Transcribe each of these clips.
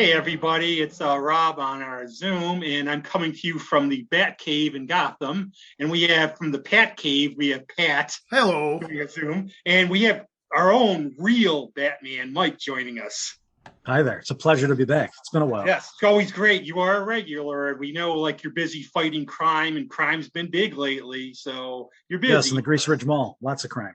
Hey everybody, it's Rob on our Zoom, and I'm coming to you from the Batcave in Gotham. And we have from the Pat Cave, we have Pat Hello. doing a Zoom, and we have our own real Batman, Mike, joining us. Hi there. It's a pleasure to be back. It's been a while. Yes, it's always great. You are a regular. We know, like, you're busy fighting crime, and crime's been big lately, so you're busy. Yes, in the Grease Ridge Mall, lots of crime.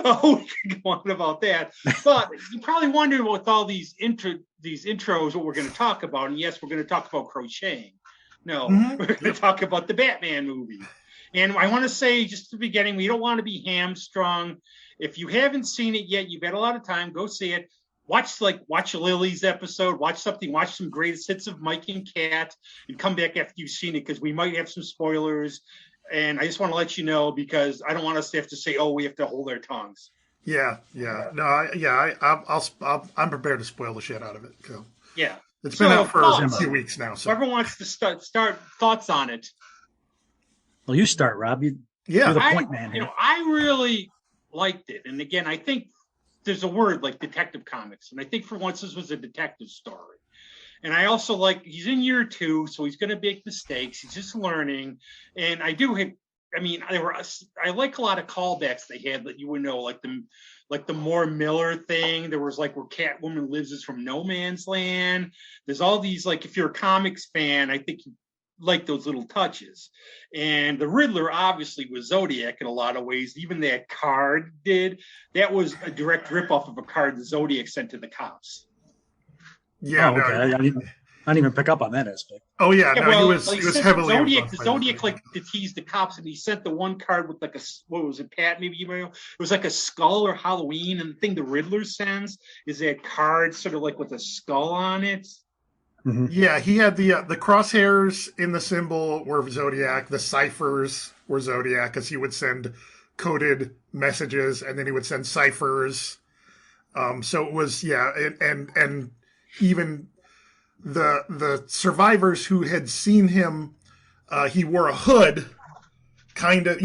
Oh, we can go on about that. But you probably wonder with all these intros what we're going to talk about. And yes, we're going to talk about crocheting. No, we're going to talk about the Batman movie. And I want to say just at the beginning, we don't want to be hamstrung. If you haven't seen it yet, you've got a lot of time. Go see it. Watch Lily's episode. Watch some greatest hits of Mike and Kat, and come back after you've seen it because we might have some spoilers. And I just want to let you know because I don't want us to have to say, "Oh, we have to hold our tongues." Yeah. I'm prepared to spoil the shit out of it. So yeah, it's been out for a few weeks now. So whoever wants to start thoughts on it. Well, you start, Rob. You're the point man here. I really liked it, and again, I think there's a word like detective comics, and I think for once this was a detective story. And I also like he's in year 2, so he's going to make mistakes. He's just learning, and I like a lot of callbacks they had that you would know, like the Moore Miller thing. There was like where Catwoman lives is from No Man's Land. There's all these, like, if you're a comics fan, I think you like those little touches. And the Riddler obviously was Zodiac in a lot of ways. Even that card that was a direct ripoff of a card the Zodiac sent to the cops. Yeah, okay. I didn't even pick up on that aspect. Oh yeah, he was heavily Zodiac like to tease the cops, and he sent the one card with like what was it, Pat? Maybe you know, it was like a skull or Halloween, and the thing the Riddler sends is that card sort of like with a skull on it. Mm-hmm. Yeah, he had the crosshairs in the symbol were Zodiac, the ciphers were Zodiac, because he would send coded messages, and then he would send ciphers. So it was and even the survivors who had seen him, he wore a hood, kind of,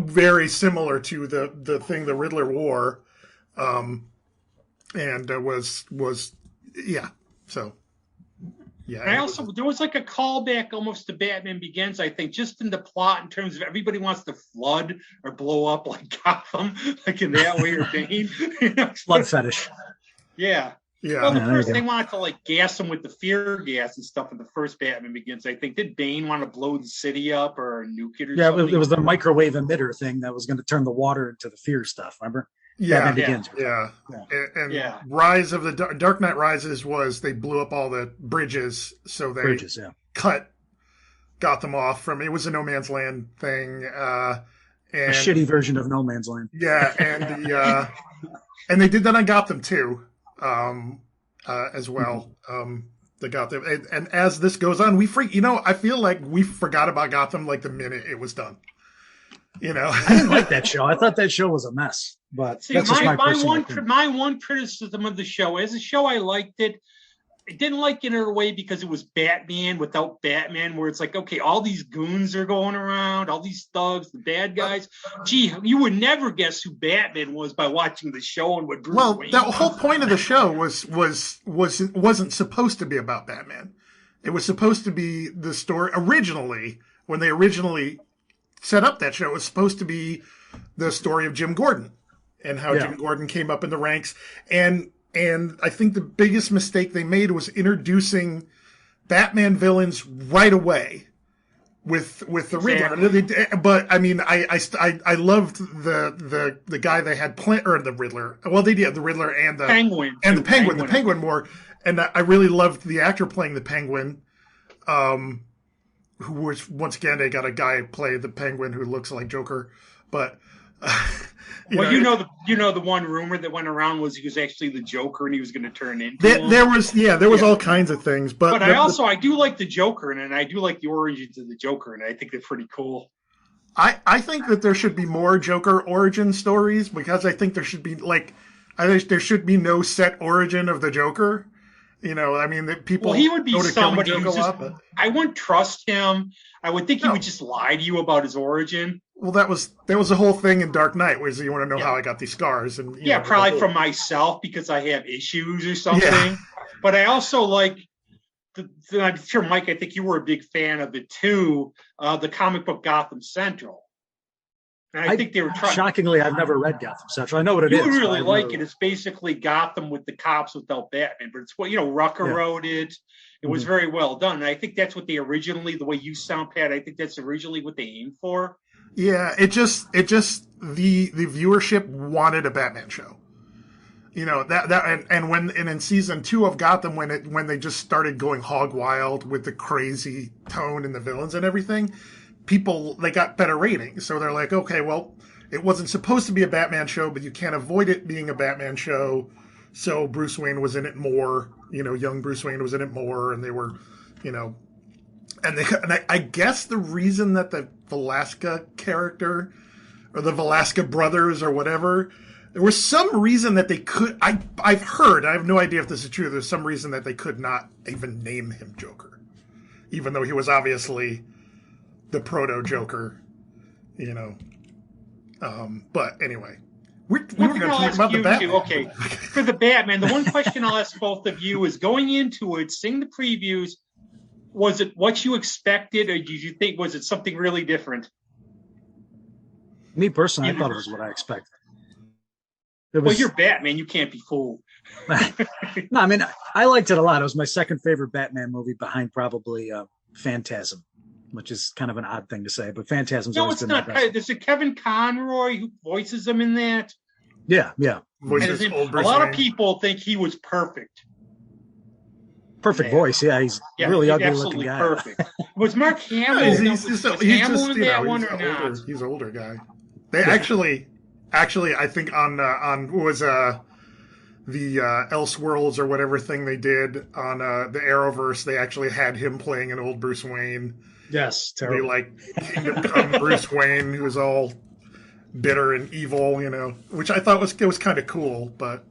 very similar to the thing the Riddler wore, and was so. Yeah. And there was like a callback almost to Batman Begins, I think, just in the plot in terms of everybody wants to flood or blow up like Gotham, like in that way, or Bane. Flood fetish. Yeah. Yeah. Well, first they wanted to like gas him with the fear gas and stuff in the first Batman Begins. I think, did Bane want to blow the city up or nuke it or something? Yeah, it was the microwave emitter thing that was going to turn the water into the fear stuff. Remember? Yeah, Batman Begins. And Rise of the Dark Knight Rises was they blew up all the bridges, so they cut Gotham off from it. Was a No Man's Land thing, and a shitty version of No Man's Land. Yeah, and and they did that on Gotham too. As well. The Gotham, and as this goes on, I feel like we forgot about Gotham like the minute it was done. I didn't like that show. I thought that show was a mess. But see, that's just my one criticism of the show, as a show, I liked it. I didn't like it in a way because it was Batman without Batman, where it's like, okay, all these goons are going around, all these thugs, the bad guys. Gee, you would never guess who Batman was by watching the show and what Bruce Wayne the whole point of the show wasn't supposed to be about Batman. It was supposed to be the story originally, when they originally set up that show, it was supposed to be the story of Jim Gordon and how Jim Gordon came up in the ranks. And I think the biggest mistake they made was introducing Batman villains right away with the Riddler. But I mean, I loved the guy they had or the Riddler. Well, they did the Riddler and the Penguin and the Penguin more. And I really loved the actor playing the Penguin, who was, once again, they got a guy play the Penguin who looks like Joker, but. The one rumor that went around was he was actually the Joker and he was going to turn into him. There was all kinds of things, but I do like the Joker, and I do like the origins of the Joker, and I think they're pretty cool. I think that there should be more Joker origin stories, because I think there should be there should be no set origin of the Joker. I mean, that people. Well, he would be somebody who's I wouldn't trust him. I would think he would just lie to you about his origin. Well, that was the whole thing in Dark Knight, was you want to know how I got these scars, and probably from myself because I have issues or something. But I also like. I'm sure, Mike, I think you were a big fan of it too. The comic book Gotham Central. And I think they were trying. Shockingly, I've never read Gotham Central. I know what it is. You really like it. It's basically Gotham with the cops without Batman, but it's what Rucker wrote it. It was very well done. And I think that's what they originally, the way you sound, Pat, I think that's originally what they aimed for. Yeah, it just the viewership wanted a Batman show. And in season 2 of Gotham, when they just started going hog wild with the crazy tone and the villains and everything, they got better ratings. So they're like, okay, well, it wasn't supposed to be a Batman show, but you can't avoid it being a Batman show. So Bruce Wayne was in it more, young Bruce Wayne was in it more, and they were, I guess the reason that the Velasca character or the Velasca brothers or whatever, there was some reason that they could, I've heard, I have no idea if this is true, there's some reason that they could not even name him Joker, even though he was obviously the proto-Joker, but anyway. We were going to talk about the Batman. Okay, for the Batman, the one question I'll ask both of you is, going into it, seeing the previews, was it what you expected, or did you think, was it something really different? Me personally, I thought it was what I expected. Well, you're Batman. You can't be fooled. No, I mean, I liked it a lot. It was my second favorite Batman movie behind probably Phantasm, which is kind of an odd thing to say, but Phantasm's always been my best. There's a Kevin Conroy who voices him in that. Yeah. A lot of people think he was perfect. Perfect voice, yeah. He's really ugly looking guy. Perfect. Was Mark Hamill? He's an older guy. They actually, I think on what was the Elseworlds or whatever thing they did on the Arrowverse, they actually had him playing an old Bruce Wayne. Yes, terrible. Bruce Wayne, who was all bitter and evil, which I thought was kind of cool, but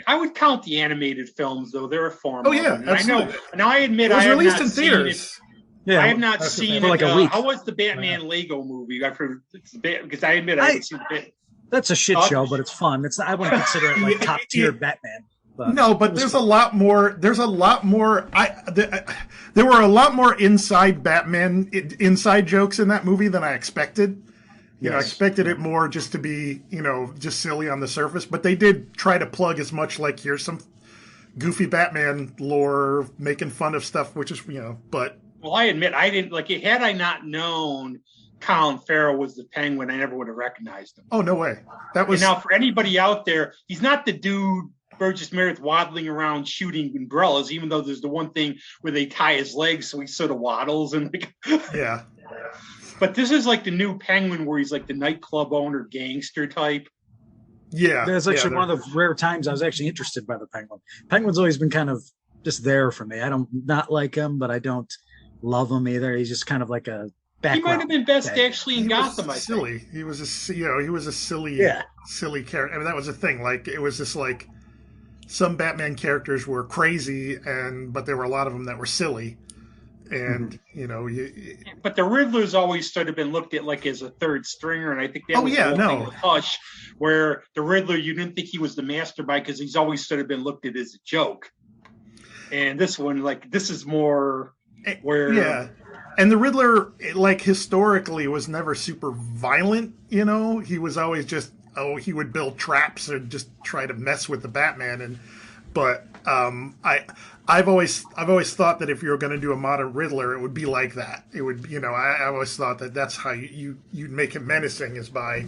I would count the animated films, though. They're a form. Oh yeah, absolutely. I know. Now I admit, it was I have released not in theaters. Seen it. Yeah, I have not seen it. Like a week. How was the Batman Lego movie? Because I admit I haven't seen it. That's a shit show, but it's fun. I wouldn't consider it like top tier Batman. But there's a lot more. There were a lot more inside Batman inside jokes in that movie than I expected. I expected it more just to be, just silly on the surface. But they did try to plug as much, like, here's some goofy Batman lore, making fun of stuff, which is, but. Well, I admit, I didn't, like, had I not known Colin Farrell was the Penguin, I never would have recognized him. Oh, no way. That was. And now, for anybody out there, he's not the dude Burgess Meredith waddling around shooting umbrellas, even though there's the one thing where they tie his legs so he sort of waddles and yeah. But this is like the new Penguin where he's like the nightclub owner gangster type. Yeah. That's actually one of the rare times I was actually interested by the Penguin. Penguin's always been kind of just there for me. I don't not like him, but I don't love him either. He's just kind of like a background. He might have been best actually in Gotham, I think. Silly. He was a silly character. I mean, that was the thing. Like, it was just like some Batman characters were crazy, but there were a lot of them that were silly. And but the Riddler's always sort of been looked at like as a third stringer, and I think that was the whole thing with Hush, where the Riddler, you didn't think he was the mastermind because he's always sort of been looked at as a joke. And this one, like, this is more where and the Riddler, like, historically was never super violent. He was always just he would build traps and just try to mess with the Batman, but I've always thought that if you were going to do a modern Riddler, it would be like that. It would, I always thought that that's how you'd make him menacing, is by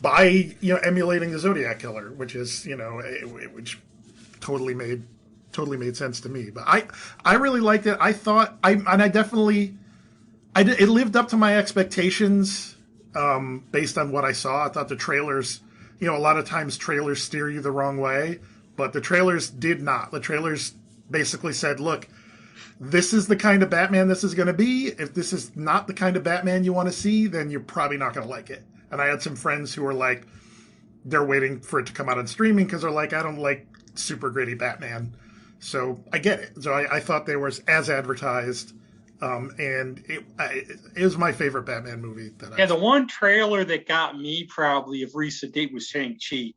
emulating the Zodiac Killer, which is which totally made sense to me. But I really liked it. I thought it lived up to my expectations based on what I saw. I thought the trailers, a lot of times trailers steer you the wrong way, but the trailers did not. The trailers basically said, look, this is the kind of Batman this is going to be. If this is not the kind of Batman you want to see, then you're probably not going to like it. And I had some friends who were like, they're waiting for it to come out on streaming because they're like, I don't like super gritty Batman. So I get it. So I thought they were as advertised. And it was my favorite Batman movie. The one trailer that got me probably of recent date was Shang-Chi.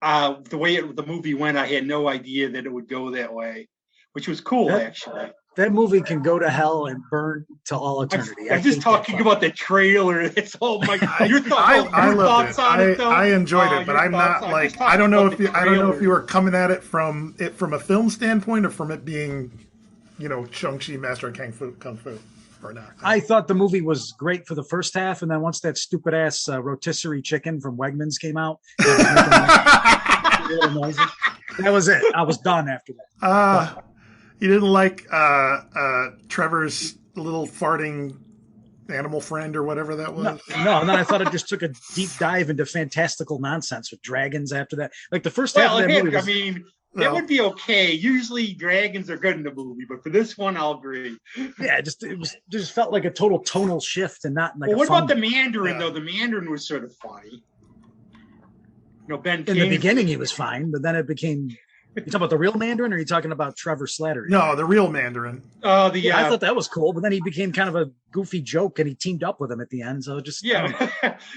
the way the movie went, I had no idea that it would go that way, which was cool, actually. That movie can go to hell and burn to all eternity. I'm just talking about the trailer. It's your thoughts on it, though. I enjoyed it, but I'm not like I don't know if you were coming at it from a film standpoint or from it being, Shang-Chi Master of Kung Fu or not. I thought the movie was great for the first half, and then once that stupid ass rotisserie chicken from Wegmans came out, that was it. I was done after that. You didn't like Trevor's little farting animal friend or whatever that was? No. And then I thought it just took a deep dive into fantastical nonsense with dragons after that. Like the first half of that movie was, that would be okay. Usually dragons are good in the movie, but for this one, I'll agree. Yeah, it just felt like a total tonal shift and not like. Well, what about the Mandarin though? The Mandarin was sort of funny. Ben. In the beginning, he was fine, but then it became. You talking about the real Mandarin, or are you talking about Trevor Slattery? No, the real Mandarin. I thought that was cool, but then he became kind of a goofy joke, and he teamed up with him at the end. So just yeah,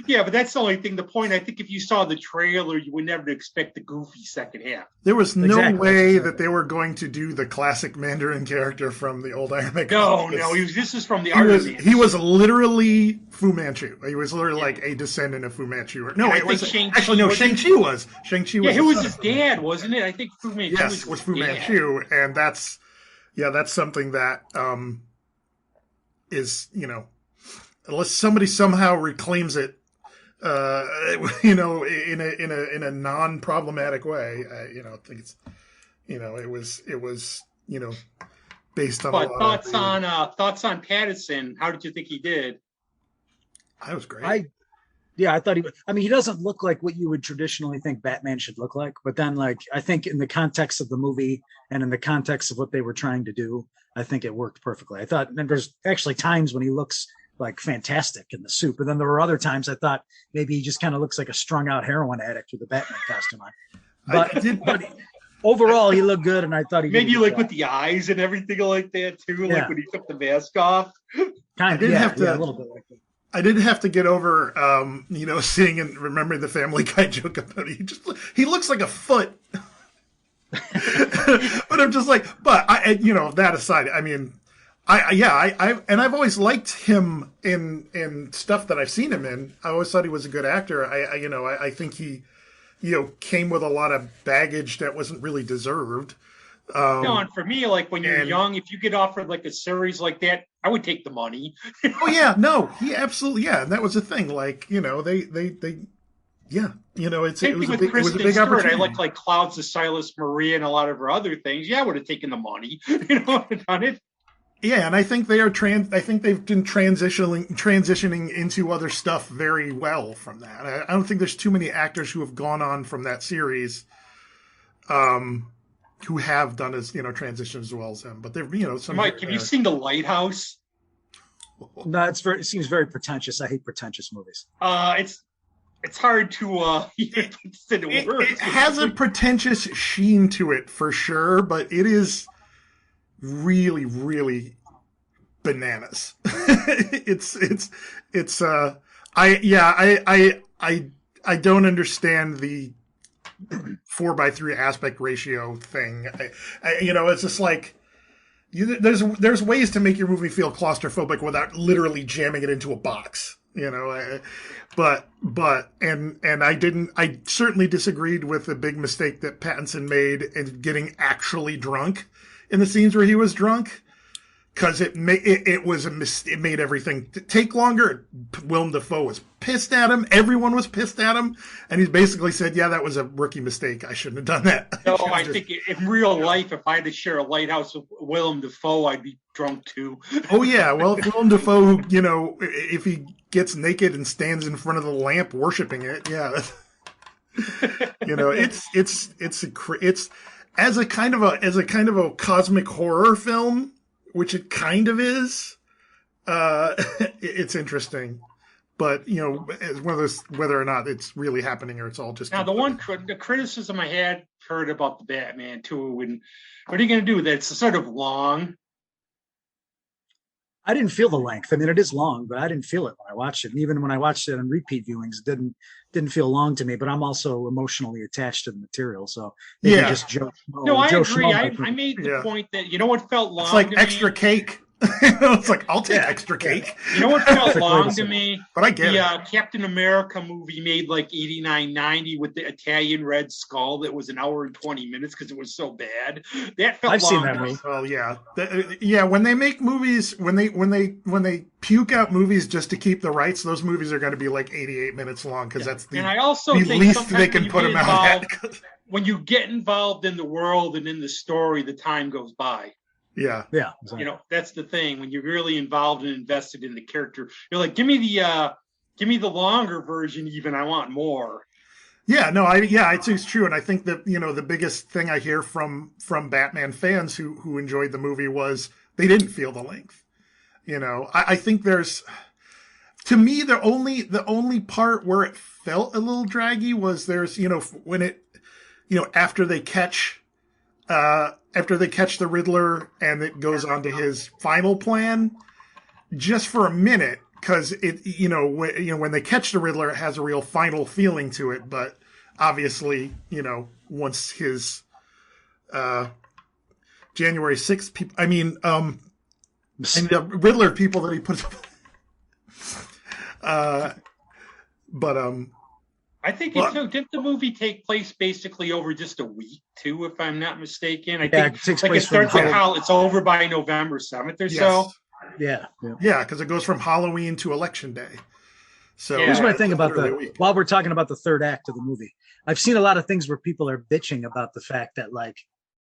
but that's the only thing. The point, I think, if you saw the trailer, you would never expect the goofy second half. There was no way that they were going to do the classic Mandarin character from the old Iron Man. No, this is from the Iron Man. He was literally Fu Manchu. He was literally like a descendant of Fu Manchu. Shang-Chi was. Yeah, who was his dad, wasn't it? I think Fu Manchu. Yes, was Fu Manchu, and that's something that is, unless somebody somehow reclaims it, in a non-problematic way, I think it's, it was based on. But thoughts on Pattinson. How did you think he did? I was great. I thought he doesn't look like what you would traditionally think Batman should look like. But then, I think in the context of the movie and in the context of what they were trying to do, I think it worked perfectly. I thought there's actually times when he looks like fantastic in the suit. But then there were other times I thought maybe he just kind of looks like a strung out heroin addict with a Batman costume on. But overall, he looked good. And I thought he maybe with the eyes and everything like that too. Yeah. Like when he took the mask off. Kind of, a little bit like that. I didn't have to get over, seeing and remembering the Family Guy joke about it. He looks like a foot. But I'm just like, that aside, I've always liked him in stuff that I've seen him in. I always thought he was a good actor. I think he, came with a lot of baggage that wasn't really deserved. And for me, when you're young, if you get offered a series like that, I would take the money. Oh yeah, no, he absolutely, and that was the thing. It was a big opportunity. I like Clouds of Silas Maria and a lot of her other things. Yeah, I would have taken the money. Done it. Yeah, and I think they are I think they've been transitioning into other stuff very well from that. I don't think there's too many actors who have gone on from that series. Who have done as transition as well as him, but they're Mike, have you seen The Lighthouse? No, it seems very pretentious. I hate pretentious movies. It's hard to it has a pretentious sheen to it for sure, but it is really, really bananas. I don't understand the 4:3 aspect ratio thing. It's just like there's ways to make your movie feel claustrophobic without literally jamming it into a box. But I certainly disagreed with the big mistake that Pattinson made in getting actually drunk in the scenes where he was drunk. Because it made everything take longer. Willem Dafoe was pissed at him. Everyone was pissed at him, and he basically said, "Yeah, that was a rookie mistake. I shouldn't have done that." No, I think in real life, if I had to share a lighthouse with Willem Dafoe, I'd be drunk too. Oh yeah, well, if Willem Dafoe, if he gets naked and stands in front of the lamp worshiping it, yeah, it's as a kind of a cosmic horror film. Which it kind of is. It's interesting, but it's one of those whether or not it's really happening or it's all just. Now, the criticism I had heard about the Batman too, when what are you going to do? That's sort of long. I didn't feel the length. I mean, it is long, but I didn't feel it when I watched it. And even when I watched it on repeat viewings, it didn't feel long to me. But I'm also emotionally attached to the material, so maybe Yeah. just Joe. No, I Joe agree. Schmo I, might think- I made the Yeah. point that, you know what felt long It's like to extra me? cake. It's like, I'll take Yeah. extra cake. You know what felt That's a long great to aside. me? But I get The it. Captain America movie made like 89, 90 with the Italian Red Skull that was an hour and 20 minutes because it was so bad. That felt I've seen long that to me. movie. Well, yeah, yeah. When they make movies, when they puke out movies just to keep the rights, those movies are going to be like 88 minutes long because that's And I also the think least sometimes they can when you put get them out at. involved- when you get involved in the world and in the story, the time goes by. Yeah, Yeah, You know, that's the thing. When you're really involved and invested in the character, you're like, give me the longer version. Even I want more. yeah. No, it's true, and I think that the biggest thing I hear from Batman fans who enjoyed the movie was they didn't feel the length. I think there's, to me, the only part where it felt a little draggy was there's when it after they catch the Riddler and it goes on to his final plan, just for a minute, because it when they catch the Riddler, it has a real final feeling to it. But obviously, once his January 6th people, and the Riddler people that he puts, but I think didn't the movie take place basically over just a week too, if I'm not mistaken? I Yeah, think it takes like it place from starts at it's over by November 7th or so. yeah. yeah, because it goes from Halloween to Election Day. So Yeah. Here's my it's thing about literally a week. while we're talking about the third act of the movie, I've seen a lot of things where people are bitching about the fact that like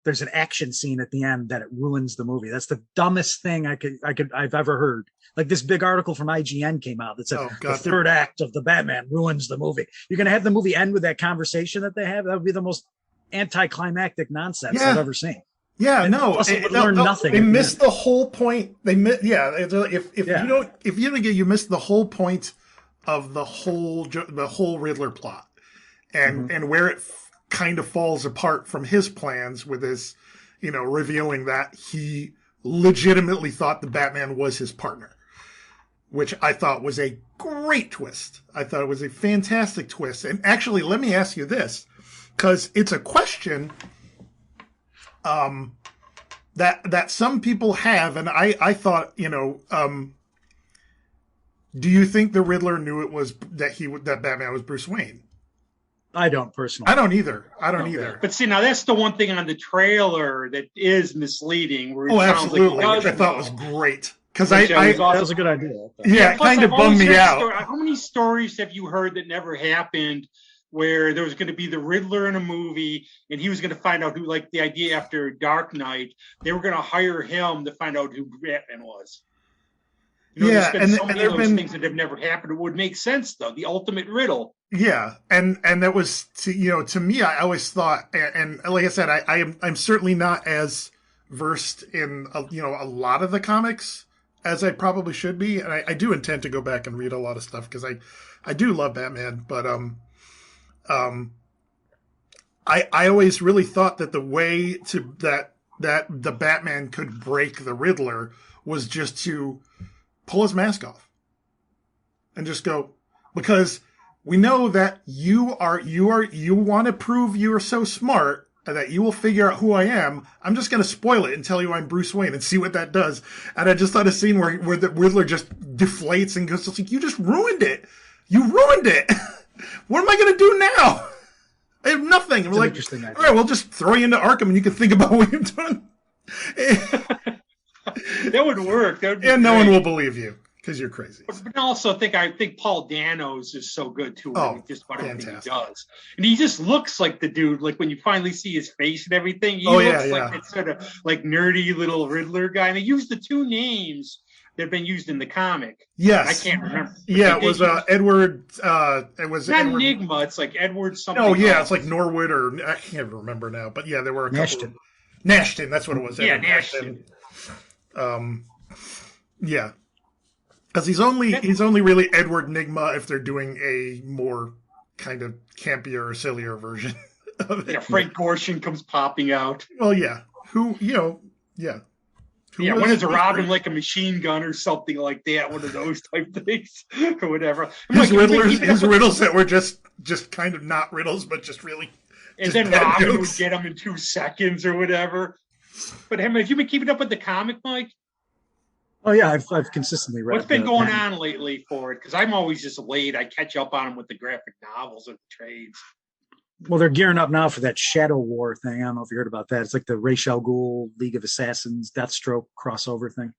there's an action scene at the end that it ruins the movie. That's the dumbest thing I've ever heard. Like this big article from IGN came out that said Oh, the God, third act of the Batman ruins the movie. You're gonna have the movie end with that conversation that they have. That would be the most anticlimactic nonsense Yeah. I've ever seen. Yeah, no, Plus it would learn nothing They at the missed end. the whole point. If you missed the whole point of the whole Riddler plot, and where it kind of falls apart from his plans with his, revealing that he legitimately thought the Batman was his partner, which I thought was a great twist. I thought it was a fantastic twist. And actually, let me ask you this, because it's a question that some people have, and I thought, do you think the Riddler knew it was that Batman was Bruce Wayne? I don't personally. I don't either. But see, now that's the one thing on the trailer that is misleading. Where it Oh, sounds absolutely, like which I thought was great. Because Which I was That was a good idea. it Plus, kind of I've always bummed me heard out. How many stories have you heard that never happened, where there was going to be the Riddler in a movie and he was going to find out who, like the idea after Dark Knight, they were going to hire him to find out who Batman was. Yeah, there's been and so many there've of those been- things that have never happened. It would make sense, though. The ultimate riddle. Yeah, and that was to me. I always thought, and like I said, I'm certainly not as versed in a lot of the comics as I probably should be, and I do intend to go back and read a lot of stuff because I do love Batman, but I always really thought that the way to that the Batman could break the Riddler was just to pull his mask off and just go, because we know that you want to prove you are so smart that you will figure out who I am. I'm just going to spoil it and tell you I'm Bruce Wayne and see what that does. And I just thought a scene where the Riddler just deflates and goes, like, you just ruined it. You ruined it. What am I going to do now? I have nothing. And we're like, interesting idea. all right, we'll just throw you into Arkham and you can think about what you're doing. That would work. That would be And no great. one will believe you because you're crazy. But also, I think Paul Dano's is so good too. Oh, With just about everything fantastic. he does, and he just looks like the dude. Like when you finally see his face and everything, he Oh, yeah, looks like yeah. that sort of like nerdy little Riddler guy. And they used the two names that have been used in the comic. Yes. I can't remember. Yeah, But it they was did use- Edward. It was not Edward. Enigma. It's like Edward something. Oh yeah, else. it's like Norwood or I can't remember now, but yeah, there were a couple. Nashton. Nashton, that's what it was. Yeah, Edward Nashton. Yeah, because he's only really Edward Nigma if they're doing a more kind of campier or sillier version of it. Yeah, Frank Gorshin comes popping out. Well, yeah, yeah. When is a Robin like a machine gun or something like that? One of those type things or whatever. His riddles that were just kind of not riddles, but just really. And then Robin would get them in 2 seconds or whatever. But have you been keeping up with the comic, Mike? Oh yeah, I've consistently read. What's been going on lately for it? Because I'm always just late. I catch up on them with the graphic novels and the trades. Well, they're gearing up now for that Shadow War thing. I don't know if you heard about that. It's like the Ra's al Ghul, League of Assassins, Deathstroke crossover thing.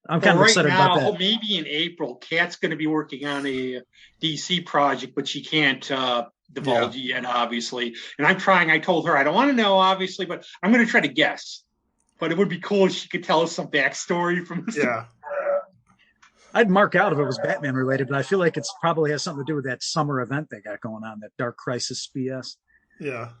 I'm kind of excited about that. Maybe in April, Kat's going to be working on a DC project, but she can't divulge yet, obviously. And I'm trying. I told her I don't want to know, obviously, but I'm going to try to guess. But it would be cool if she could tell us some backstory from this. Yeah. I'd mark out if it was Batman related, but I feel like it's probably has something to do with that summer event they got going on, that Dark Crisis BS. Yeah.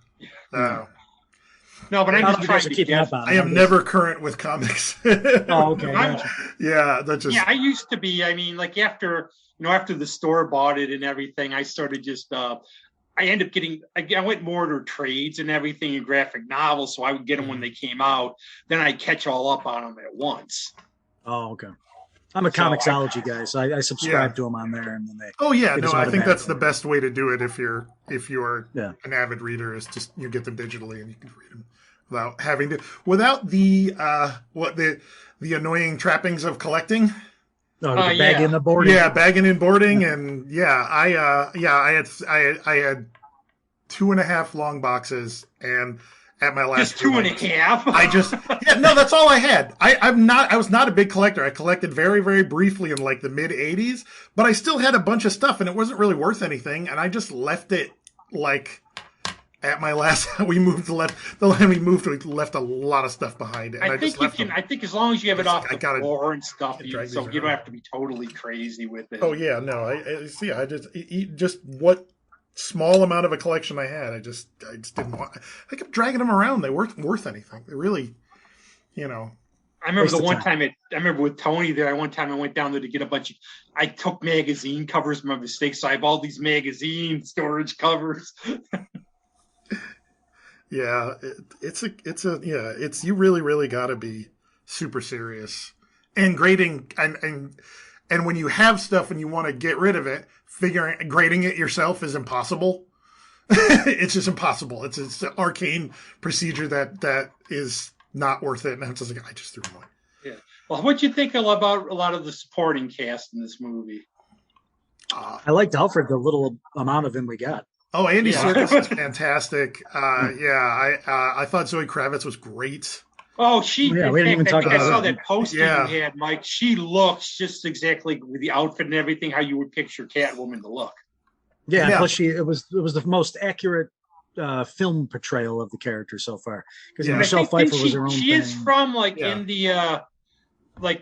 No, but I'm just trying to guess. I am never current with comics. Oh, okay. Gotcha. Yeah, that's just. Yeah, I used to be. I mean, like after the store bought it and everything, I started just. I ended up getting. I went more to trades and everything and graphic novels, so I would get them when they came out. Then I'd catch all up on them at once. Oh, okay. I'm a Comixology guy, so I subscribe to them on there, and then they. Oh yeah, no, I think that's the best way to do it if you're an avid reader, is just you get them digitally and you can read them without the annoying trappings of collecting. Oh, the bagging and boarding. Yeah, bagging and boarding, and I had 2.5 long boxes, and at my last just 2.5. That's all I had. I was not a big collector. I collected very, very briefly in like the mid 80s, but I still had a bunch of stuff and it wasn't really worth anything. And I just left it like at my last, we left a lot of stuff behind. And I think as long as you have it off the floor and stuff, you don't have to be totally crazy with it. Oh yeah, no, I just what small amount of a collection I had. I just didn't want. I kept dragging them around. They weren't worth anything. They really, I remember I remember with Tony there. One time I went down there to get a bunch of. I took magazine covers. My mistake. So I have all these magazine storage covers. Yeah, it's you really, really got to be super serious and grading and when you have stuff and you want to get rid of it, grading it yourself is impossible. It's just impossible. It's an arcane procedure that is not worth it. And I'm just like, I just threw them away. Yeah. Well, what'd you think about a lot of the supporting cast in this movie? I liked Alfred, the little amount of him we got. Oh, Andy Serkis is fantastic. I thought Zoe Kravitz was great. Oh, we didn't even talk about I saw that poster you had, Mike. She looks just exactly with the outfit and everything how you would picture Catwoman to look. Yeah. Plus, it was the most accurate film portrayal of the character so far. Because Michelle Pfeiffer was her own. She is from in the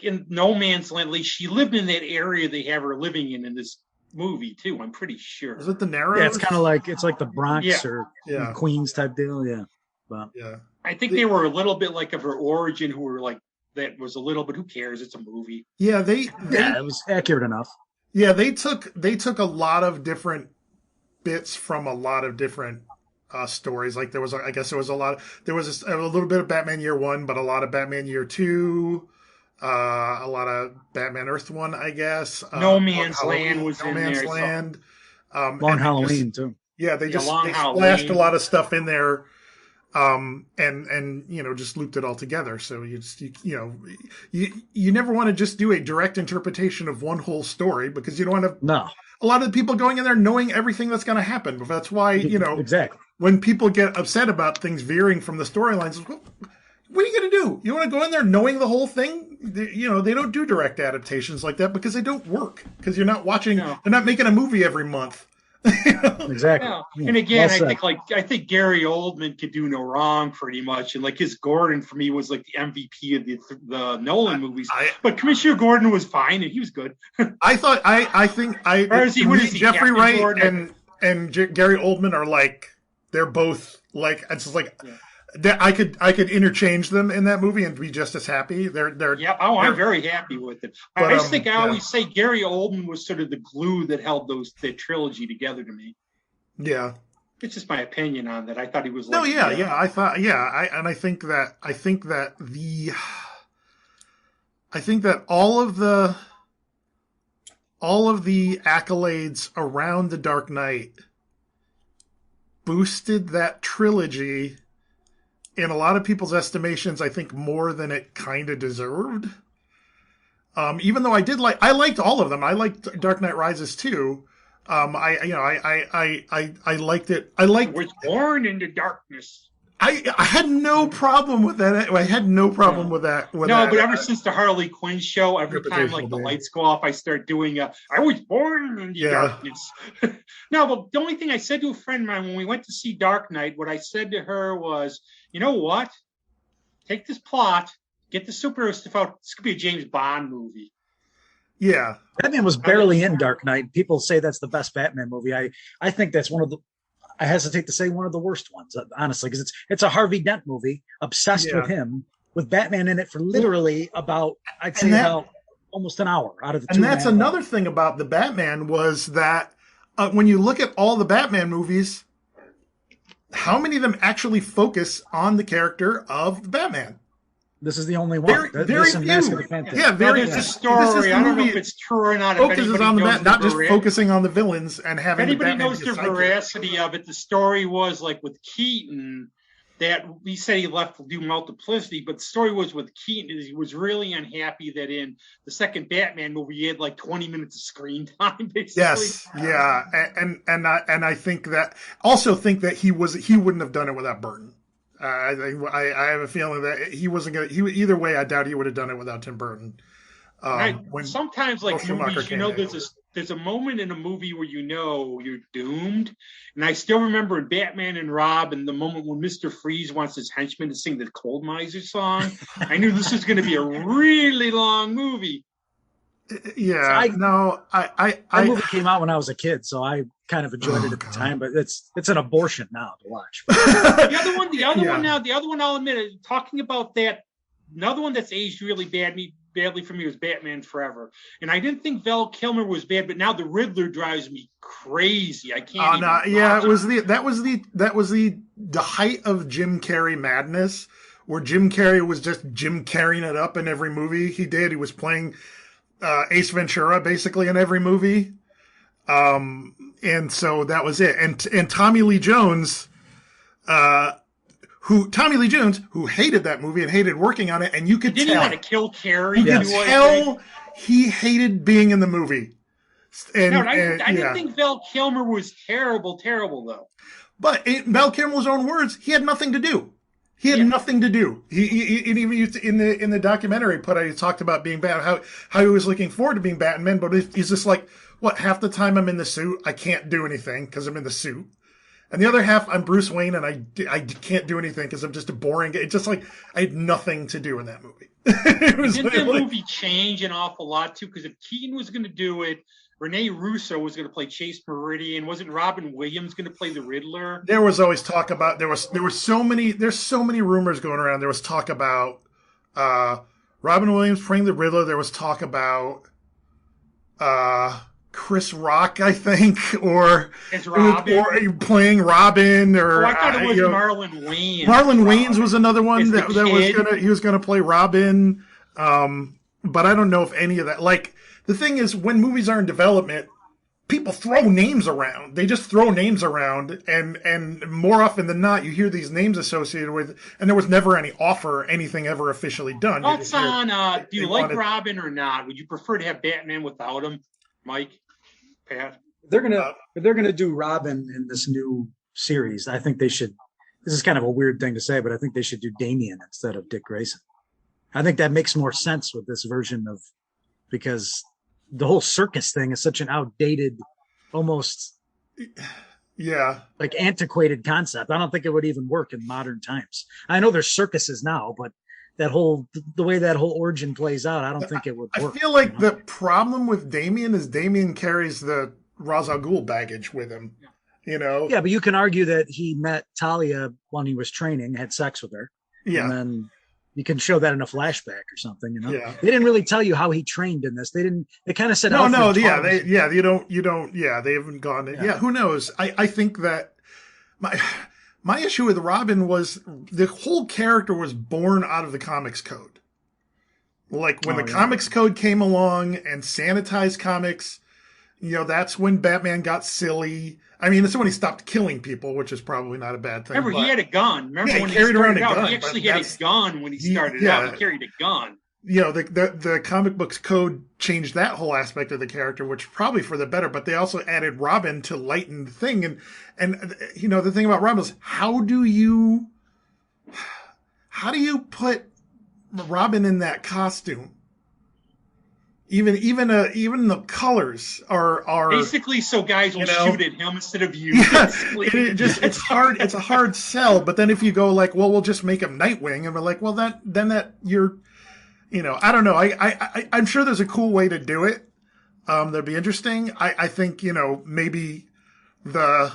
in No Man's Land. At least she lived in that area they have her living in this movie too. I'm pretty sure. Is it the Narrows? Yeah, it's kind of like the Bronx or Queens type deal. Yeah, but I think they were a little bit like of her origin, who were like that was a little, but who cares? It's a movie. Yeah, it was accurate enough. Yeah, they took a lot of different bits from a lot of different stories. Like there was a little bit of Batman Year One, but a lot of Batman Year Two. A lot of Batman Earth One, I guess. No Man's Land was in there. No Man's Land. Long Halloween too. Yeah, they splashed a lot of stuff in there, and just looped it all together. So you never want to just do a direct interpretation of one whole story because you don't want to. A lot of the people going in there knowing everything that's going to happen. But that's why exactly when people get upset about things veering from the storylines. What are you going to do? You want to go in there knowing the whole thing? They don't do direct adaptations like that because they don't work. Because you're not watching. No. They're not making a movie every month. Exactly. No. And again, I think Gary Oldman could do no wrong pretty much, and like his Gordon for me was like the MVP of the Nolan movies. But Commissioner Gordon was fine and he was good. I think Jeffrey Wright and Gary Oldman are like they're both like it's just like. Yeah. I could interchange them in that movie and be just as happy. I'm very happy with it. But, I always say Gary Oldman was sort of the glue that held the trilogy together to me. Yeah, it's just my opinion on that. I thought he was. I think that I think that all of the accolades around The Dark Knight boosted that trilogy in a lot of people's estimations, I think more than it kind of deserved. Even though I liked all of them. I liked Dark Knight Rises too. I liked it. I was born into darkness. I had no problem with that. I had no problem with that. But ever since the Harley Quinn show, every time like the lights go off, I start doing I was born in darkness. No, but the only thing I said to a friend of mine when we went to see Dark Knight, what I said to her was, you know what? Take this plot, get the superhero stuff out. This could be a James Bond movie. Yeah. Batman was barely in Dark Knight. People say that's the best Batman movie. I think that's one of the, I hesitate to say one of the worst ones, honestly, because it's a Harvey Dent movie, obsessed with him, with Batman in it for literally about almost an hour out of the 2.5 hours. And that's another thing about the Batman was that when you look at all the Batman movies, how many of them actually focus on the character of the Batman? This is the only one. Very few. There's a story. I don't know if it's true or not. Focuses on the Batman, not just focusing on the villains and having. If anybody knows the veracity of it, the story was like with Keaton that he said he left to do multiplicity, but the story was with Keaton is he was really unhappy that in the second Batman movie he had like 20 minutes of screen time. Basically. Yes, yeah, and I think that he wouldn't have done it without Burton. I have a feeling that he wasn't going to. Either way, I doubt he would have done it without Tim Burton. Sometimes, like movies, there's a moment in a movie where you're doomed. And I still remember in Batman and Robin, the moment when Mr. Freeze wants his henchman to sing the Cold Miser song. I knew this was going to be a really long movie. Yeah, that movie came out when I was a kid, so I kind of enjoyed it at the time. But it's an abortion now to watch. the other one I'll admit it. Talking about that, another one that's aged really badly for me was Batman Forever, and I didn't think Val Kilmer was bad, but now the Riddler drives me crazy. I can't. That was the height of Jim Carrey madness, where Jim Carrey was just Jim Carreying it up in every movie he did. He was playing Ace Ventura basically in every movie. And so that was it. And Tommy Lee Jones, who hated that movie and hated working on it, and you could tell. Didn't want to kill Carrie. You could tell he hated being in the movie. I didn't think Val Kilmer was terrible though. But Val Kilmer's own words, he had nothing to do. He had nothing to do. He even in the documentary he talked about being Batman, how he was looking forward to being Batman, but he's just like, half the time I'm in the suit, I can't do anything because I'm in the suit. And the other half, I'm Bruce Wayne, and I can't do anything because I'm just a boring. It's just like I had nothing to do in that movie. Didn't the movie change an awful lot too? Because if Keaton was going to do it, Rene Russo was going to play Chase Meridian. Wasn't Robin Williams going to play the Riddler? There was always talk about there's so many rumors going around. There was talk about Robin Williams playing the Riddler. There was talk about Chris Rock, I think, or playing Robin, or I thought it was Marlon Wayans. Marlon Wayans was another one that was gonna play Robin. But I don't know if any of that. Like, the thing is, when movies are in development, people throw names around. They just throw names around, and more often than not, you hear these names associated with, and there was never any offer or anything ever officially done. Thoughts on, do you like Robin or not? Would you prefer to have Batman without him, Mike? Pat? If they're gonna do Robin in this new series, I think they should. This is kind of a weird thing to say, but I think they should do Damian instead of Dick Grayson. I think that makes more sense with this version because the whole circus thing is such an outdated, almost like antiquated concept. I don't think it would even work in modern times. I know there's circuses now, but the way that whole origin plays out, I don't think it would work. I feel like the problem with Damian is Damian carries the Ra's al Ghul baggage with him. Yeah, but you can argue that he met Talia when he was training, had sex with her. Yeah. And then you can show that in a flashback or something, Yeah. They didn't really tell you how he trained in this. They kind of said, they haven't gone. Yeah. Who knows? I think that my issue with Robin was the whole character was born out of the comics code. Like when the Comics Code came along and sanitized comics, that's when Batman got silly. I mean, that's when he stopped killing people, which is probably not a bad thing. Remember, he had a gun. Remember when he carried around a gun? He actually had a gun when he started out. He carried a gun. The comic books code changed that whole aspect of the character, which probably for the better, but they also added Robin to lighten the thing. And the thing about Robin is how do you put Robin in that costume? Even the colors are basically so guys will shoot at him instead of you. Yes, it's hard. It's a hard sell. But then if you go like, well, we'll just make him Nightwing, and we're like, well, you're, I don't know. I'm sure there's a cool way to do it. That'd be interesting. I think maybe the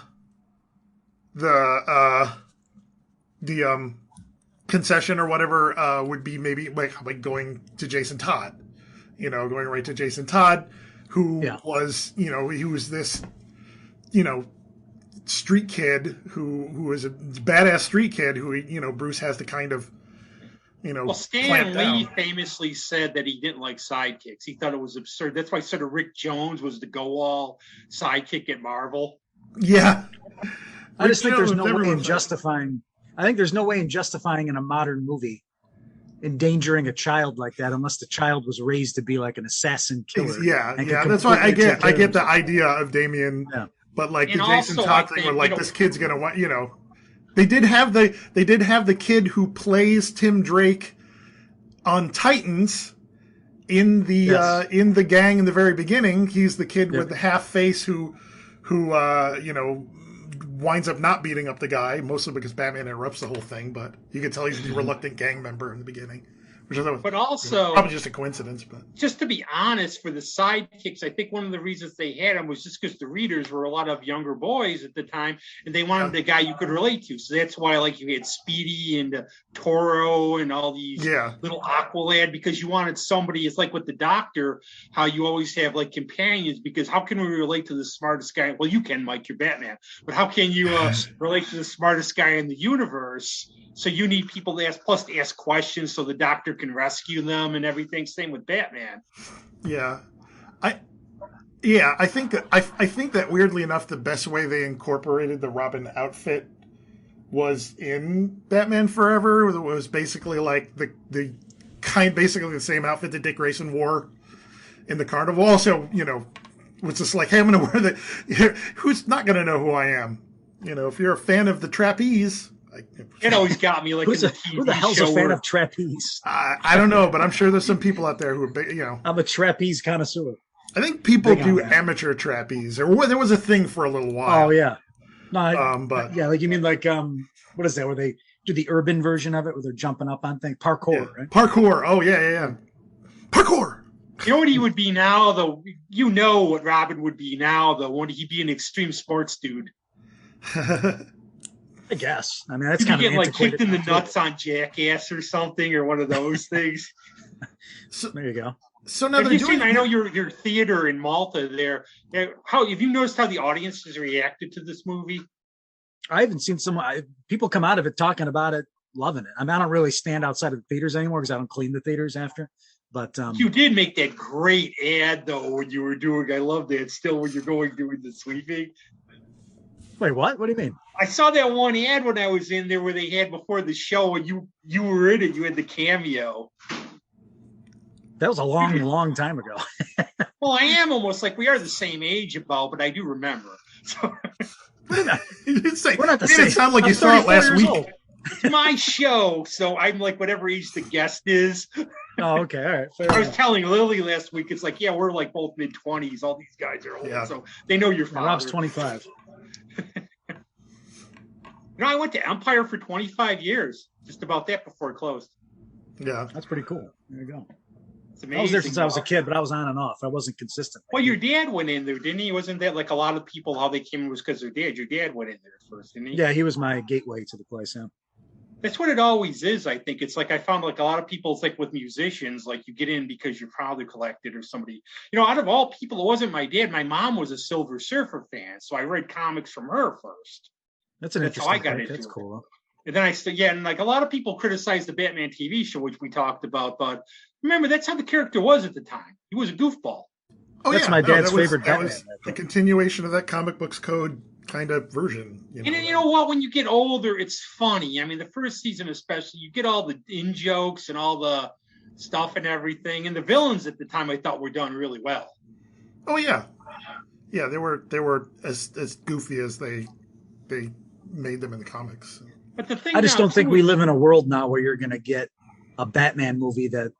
concession or whatever would be maybe like going to Jason Todd. Going right to Jason Todd, who was, he was this, street kid who was a badass street kid who, Bruce has to kind of, well, Stan Lee famously said that he didn't like sidekicks. He thought it was absurd. That's why sort of Rick Jones was the go-all sidekick at Marvel. Yeah. I just think there's no way in justifying. I think there's no way in justifying in a modern movie endangering a child like that unless the child was raised to be like an assassin killer. Yeah. That's why I get the idea of Damien, but like the Jason Todd thing, where like this kid's gonna want, they did have the kid who plays Tim Drake on Titans in the gang in the very beginning. He's the kid with the half face who winds up not beating up the guy, mostly because Batman interrupts the whole thing, but you can tell he's a reluctant gang member in the beginning. Which I thought was, also probably just a coincidence. But just to be honest, for the sidekicks, I think one of the reasons they had them was just because the readers were a lot of younger boys at the time, and they wanted a guy you could relate to. So that's why, like, you had Speedy and Toro and all these little Aqualad, because you wanted somebody. It's like with the Doctor, how you always have like companions, because how can we relate to the smartest guy? Well, you can, Mike, you're Batman, but how can you relate to the smartest guy in the universe? So you need people to ask questions so the Doctor can rescue them and everything. Same with Batman. Yeah. I think that weirdly enough, the best way they incorporated the Robin outfit was in Batman Forever. It was basically like basically the same outfit that Dick Grayson wore in the Carnival. Also, was just like, hey, I'm going to wear who's not going to know who I am? If you're a fan of the trapeze. It always got me like who the hell's a fan of trapeze? I don't know, but I'm sure there's some people out there who are, I'm a trapeze connoisseur. I think people do amateur trapeze, or there was a thing for a little while. Oh yeah, no, but like you mean like what is that? Where they do the urban version of it, where they're jumping up on things, parkour, right? Parkour. Oh yeah. Parkour. You know what he would be now, though. You know what Robin would be now, though. Wouldn't he be an extreme sports dude? I guess. I mean, that's kind of like kicked in the nuts on Jackass or something, or one of those things. So there you go. So now I know your theater in Malta there. How have you noticed how the audience has reacted to this movie? I haven't seen people come out of it talking about it, loving it. I mean, I don't really stand outside of the theaters anymore because I don't clean the theaters after. But you did make that great ad though when you were doing. I love that still when you're doing the sweeping. Wait, what? What do you mean? I saw that one ad when I was in there where they had before the show, and you were in it. You had the cameo. That was a long time ago. Well, I am almost like we are the same age about, but I do remember. So. We're not the same. It sound like you saw it last week. It's my show, so I'm like whatever age the guest is. Oh, okay, all right. I was telling Lily last week. It's like, we're like both mid-20s. All these guys are old, so they know your father. Rob's 25. I went to Empire for 25 years, just about that before it closed. Yeah. That's pretty cool. There you go. It's amazing. I was there since I was a kid, but I was on and off. I wasn't consistent. Well, your dad went in there, didn't he? Wasn't that like a lot of people, how they came in was because their dad? Your dad went in there first, didn't he? Yeah, he was my gateway to the place, yeah. That's what it always is, I think. It's like I found like a lot of people, it's like with musicians, like you get in because your father collected or somebody. Out of all people, it wasn't my dad. My mom was a Silver Surfer fan, so I read comics from her first. That's interesting. How I got into That's it. cool. And then and like a lot of people criticize the Batman TV show, which we talked about, but remember, that's how the character was at the time. He was a goofball. Oh, that's my dad's favorite Batman. That was a continuation of that comic books code kind of version. And you know what? When you get older, it's funny. I mean, the first season especially, you get all the in-jokes and all the stuff and everything. And the villains at the time I thought were done really well. Oh, yeah. Yeah, they were as goofy as they made them in the comics. But the thing I just don't think we live in a world now where you're going to get a Batman movie that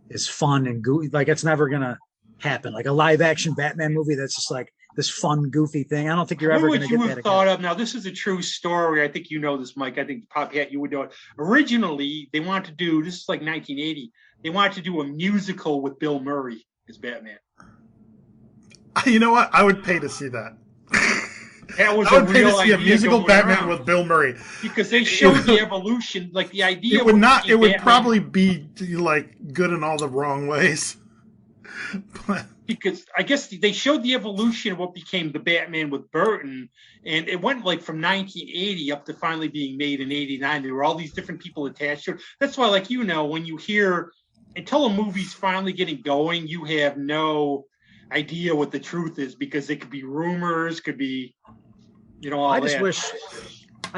is fun and goofy. Like, it's never going to happen. Like a live action Batman movie that's just like this fun, goofy thing. I don't think you're ever going to get that again. What you thought of, now this is a true story. I think you know this, Mike. I think probably you would know it. Originally, they wanted to do, this is like 1980, they wanted to do a musical with Bill Murray as Batman. You know what? I would pay to see that. That was I would pay to see a musical Batman with Bill Murray, because they showed the evolution, like the idea. It would not. It would probably be like good in all the wrong ways. Because I guess they showed the evolution of what became the Batman with Burton, and it went like from 1980 up to finally being made in '89. There were all these different people attached to it. That's why, like, you know, when you hear until a movie's finally getting going, you have no idea what the truth is, because it could be rumors, could be, you know, all I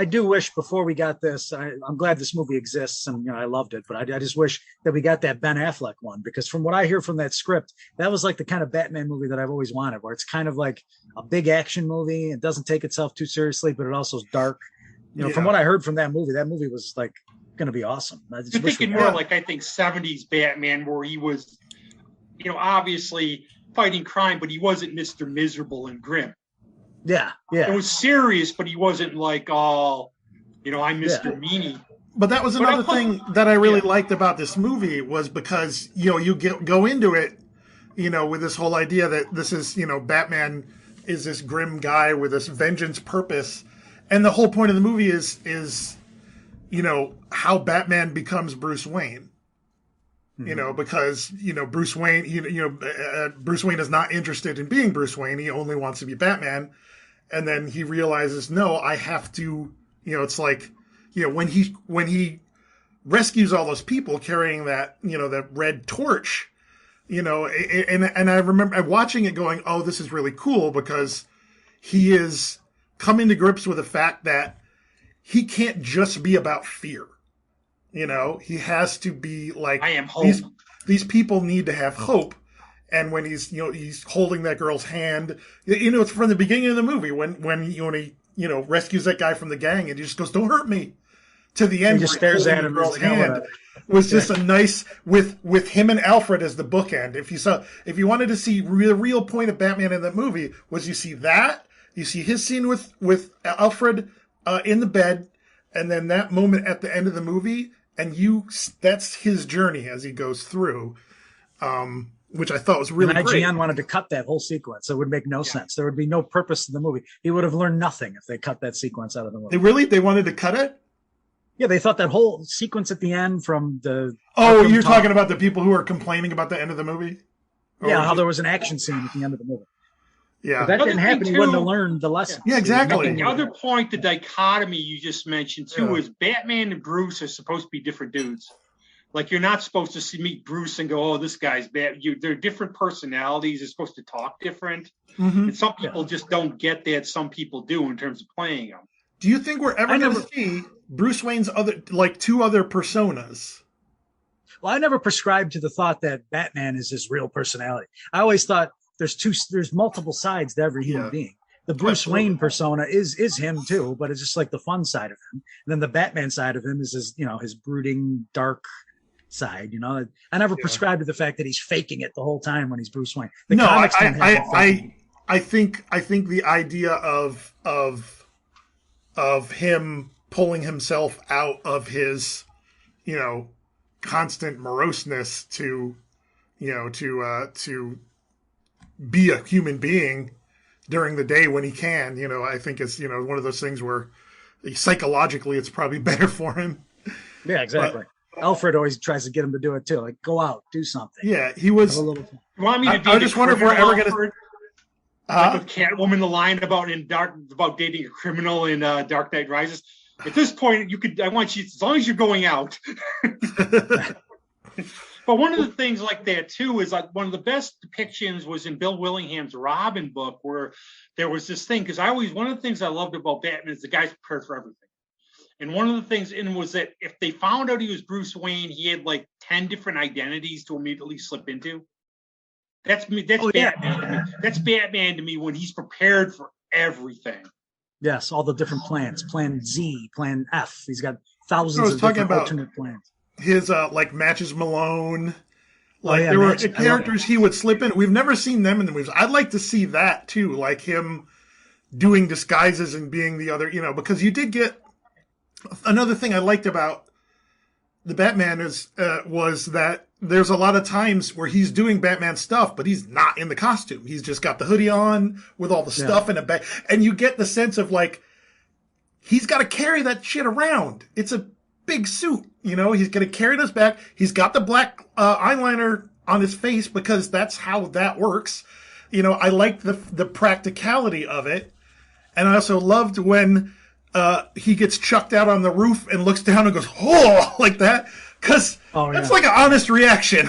do wish before we got this, I'm glad this movie exists, and you know I loved it, but I just wish that we got that Ben Affleck one, because from what I hear from that script, that was like the kind of Batman movie that I've always wanted, where it's kind of like a big action movie. It doesn't take itself too seriously, but it also is dark. You know, from what I heard from that movie was like going to be awesome. You're thinking more like, I think, 70s Batman, where he was, you know, obviously fighting crime, but he wasn't Mr. Miserable and grim. Yeah. It was serious, but he wasn't like all, you know, I'm Mr. Meanie. But that was another thing that I really liked about this movie, was because, you know, you go into it, you know, with this whole idea that this is, you know, Batman is this grim guy with this vengeance purpose, and the whole point of the movie is, you know, how Batman becomes Bruce Wayne. You know, because, you know, Bruce Wayne, Bruce Wayne is not interested in being Bruce Wayne. He only wants to be Batman. And then he realizes, no, I have to, you know, it's like, you know, when he rescues all those people carrying that, you know, that red torch, you know, and I remember watching it going, oh, this is really cool, because he is coming to grips with the fact that he can't just be about fear. You know, he has to be like, I am hope. These people need to have hope. And when he's, you know, he's holding that girl's hand, you know, it's from the beginning of the movie when he, you know, rescues that guy from the gang, and he just goes, "Don't hurt me." To the end, he just stares at him. Girl's hand was just a nice with him and Alfred as the bookend. If you wanted to see the real point of Batman in that movie, was you see his scene with Alfred in the bed, and then that moment at the end of the movie. And that's his journey as he goes through, which I thought was really great. IGN wanted to cut that whole sequence. It would make no sense. There would be no purpose to the movie. He would have learned nothing if they cut that sequence out of the movie. They wanted to cut it? Yeah, they thought that whole sequence at the end from the... Oh, you're talking about the people who are complaining about the end of the movie? Yeah, how there was an action scene at the end of the movie. Yeah. If that didn't happen, he wouldn't have learned the lesson. Yeah, exactly. The other point, the dichotomy you just mentioned, too, is Batman and Bruce are supposed to be different dudes. Like, you're not supposed to meet Bruce and go, oh, this guy's bad. They're different personalities. They're supposed to talk different. Mm-hmm. And some people just don't get that. Some people do in terms of playing them. Do you think we're ever going to see Bruce Wayne's two other personas? Well, I never prescribed to the thought that Batman is his real personality. I always thought there's multiple sides to every human being. The Bruce Wayne persona is him too, but it's just like the fun side of him. And then the Batman side of him is his, you know, his brooding, dark side. You know, I never prescribed to the fact that he's faking it the whole time when he's Bruce Wayne. I think the idea of him pulling himself out of his, you know, constant moroseness to be a human being during the day when he can, you know, I think it's, you know, one of those things where psychologically it's probably better for him. Yeah, exactly. But Alfred always tries to get him to do it too. Like, go out, do something. Yeah, he was. You want me to I just wonder if we're ever going to. Like with Catwoman, the line about dating a criminal in Dark Knight Rises. At this point, I want you, as long as you're going out. But one of the things like that too is like one of the best depictions was in Bill Willingham's Robin book, where there was this thing, because one of the things I loved about Batman is the guy's prepared for everything. And one of the things was that if they found out he was Bruce Wayne, he had like 10 different identities to immediately slip into. That's me. That's Batman to me. That's Batman to me when he's prepared for everything. Yes, all the different plans. Plan Z, Plan F. He's got thousands of different alternate plans. His like Matches Malone, like there were characters he would slip in. We've never seen them in the movies. I'd like to see that too, like him doing disguises and being the other, because you did get another thing I liked about the Batman was that there's a lot of times where he's doing Batman stuff, but he's not in the costume. He's just got the hoodie on with all the stuff in a bag, and you get the sense of like he's got to carry that shit around. It's a big suit, he's going to carry this back. He's got the black eyeliner on his face because that's how that works. I liked the practicality of it. And I also loved when he gets chucked out on the roof and looks down and goes, oh, like that. Because that's like an honest reaction.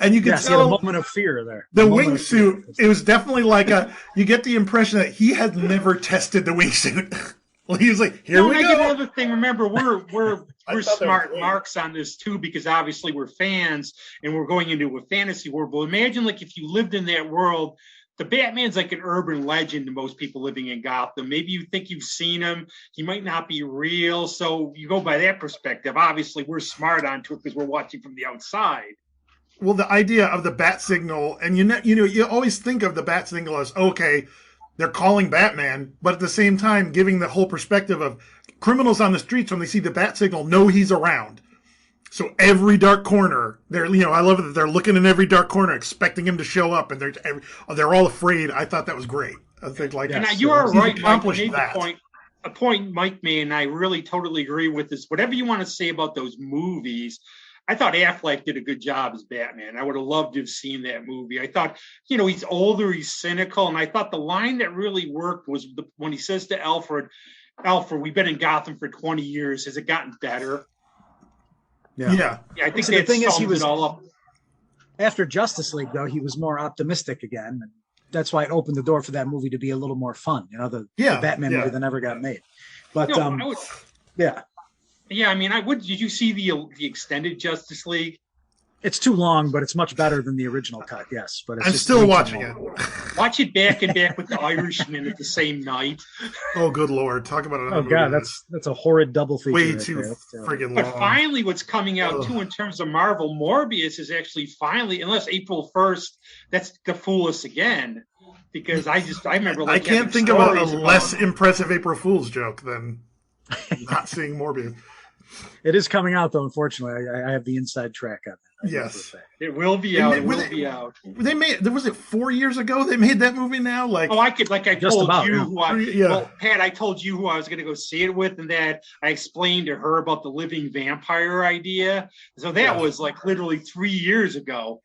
And you can tell a moment of fear there. The wingsuit, it was definitely like you get the impression that he had never tested the wingsuit. Well, he was like, here we go. Another thing, remember, we're smart marks on this too, because obviously we're fans and we're going into a fantasy world. But imagine like if you lived in that world, the Batman's like an urban legend to most people living in Gotham. Maybe you think you've seen him. He might not be real. So you go by that perspective. Obviously, we're smart onto it because we're watching from the outside. Well, the idea of the bat signal, and you always think of the bat signal as, okay, they're calling Batman, but at the same time giving the whole perspective of criminals on the streets when they see the bat signal know he's around. So every dark corner, I love it that they're looking in every dark corner, expecting him to show up, and they're all afraid. I thought that was great. I think you are right, Mike. You made a point Mike made, and I really totally agree with this. Whatever you want to say about those movies, I thought Affleck did a good job as Batman. I would have loved to have seen that movie. I thought, he's older, he's cynical, and I thought the line that really worked was when he says to Alfred, we've been in Gotham for 20 years. Has it gotten better? Yeah. I think the thing is, he was all up. After Justice League, though, he was more optimistic again. And that's why it opened the door for that movie to be a little more fun. The Batman movie that never got made. But Yeah, I mean, did you see the extended Justice League? It's too long, but it's much better than the original cut. Yes, but I'm still watching it. Watch it back and back with the Irishman at the same night. Oh, good Lord! Talk about it. Oh God, that's a horrid double feature. Way too friggin' long. But finally, what's coming out too in terms of Marvel, Morbius is actually finally, unless April 1st, that's to fool us again. Because I remember. I can't think of a less impressive April Fool's joke than not seeing Morbius. It is coming out, though. Unfortunately, I have the inside track on that. Yes, it will be out. It will be out. They made. Was it 4 years ago? They made that movie now. Like, I told you. Well, Pat, I told you who I was going to go see it with, and that I explained to her about the living vampire idea. So that was like literally 3 years ago.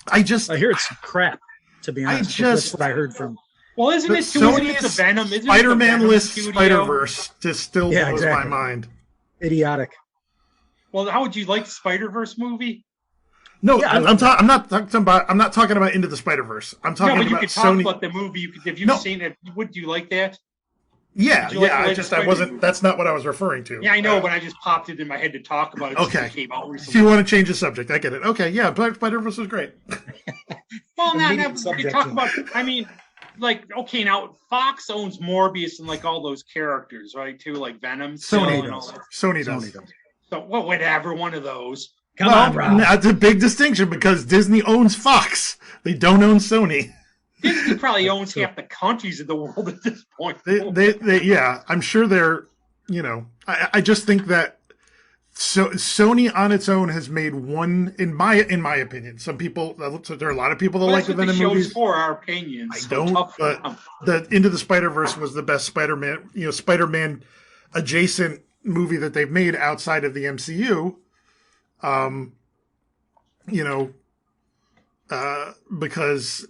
I hear it's crap. To be honest, that's what I heard from. Well, isn't it the Venom? Spider-Man-less Spider-Verse just still blows my mind. Idiotic. Well, how would you like the Spider-Verse movie? No, I'm not talking about Into the Spider-Verse. I'm talking about Sony. You can talk about the movie. If you've seen it, would you like that? Yeah. I wasn't. That's not what I was referring to. Yeah, I know, but I just popped it in my head to talk about it. Okay. It came out recently. So you want to change the subject? I get it. Okay. Yeah, Spider-Verse was great. Well, we talk about. I mean. Okay, now Fox owns Morbius and all those characters, right? Too, like Venom. Sony does. So, whatever, one of those. Come on, Rob. That's a big distinction because Disney owns Fox. They don't own Sony. Disney probably owns half the countries in the world at this point. I'm sure they're. I just think that. So Sony on its own has made one, in my opinion. Some people, there are a lot of people that like the Venom movies. For our opinions, I don't. But the Into the Spider-Verse was the best Spider-Man, Spider-Man adjacent movie that they've made outside of the MCU. Because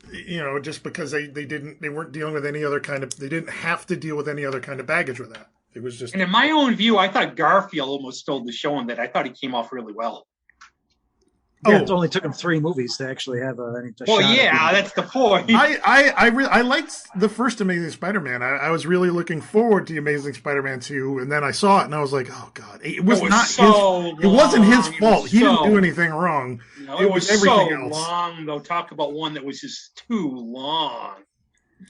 just because they weren't dealing with any other kind of, they didn't have to deal with any other kind of baggage with that. It was just. And in my own view, I thought Garfield almost stole the show in that. I thought he came off really well. Yeah, it only took him 3 movies to actually have a well, shot. Yeah, that's the point. I liked the first Amazing Spider-Man. I was really looking forward to Amazing Spider-Man 2, and then I saw it and I was like, oh god, it wasn't his fault. He didn't do anything wrong. No, it was everything so else. Long though. Talk about one that was just too long.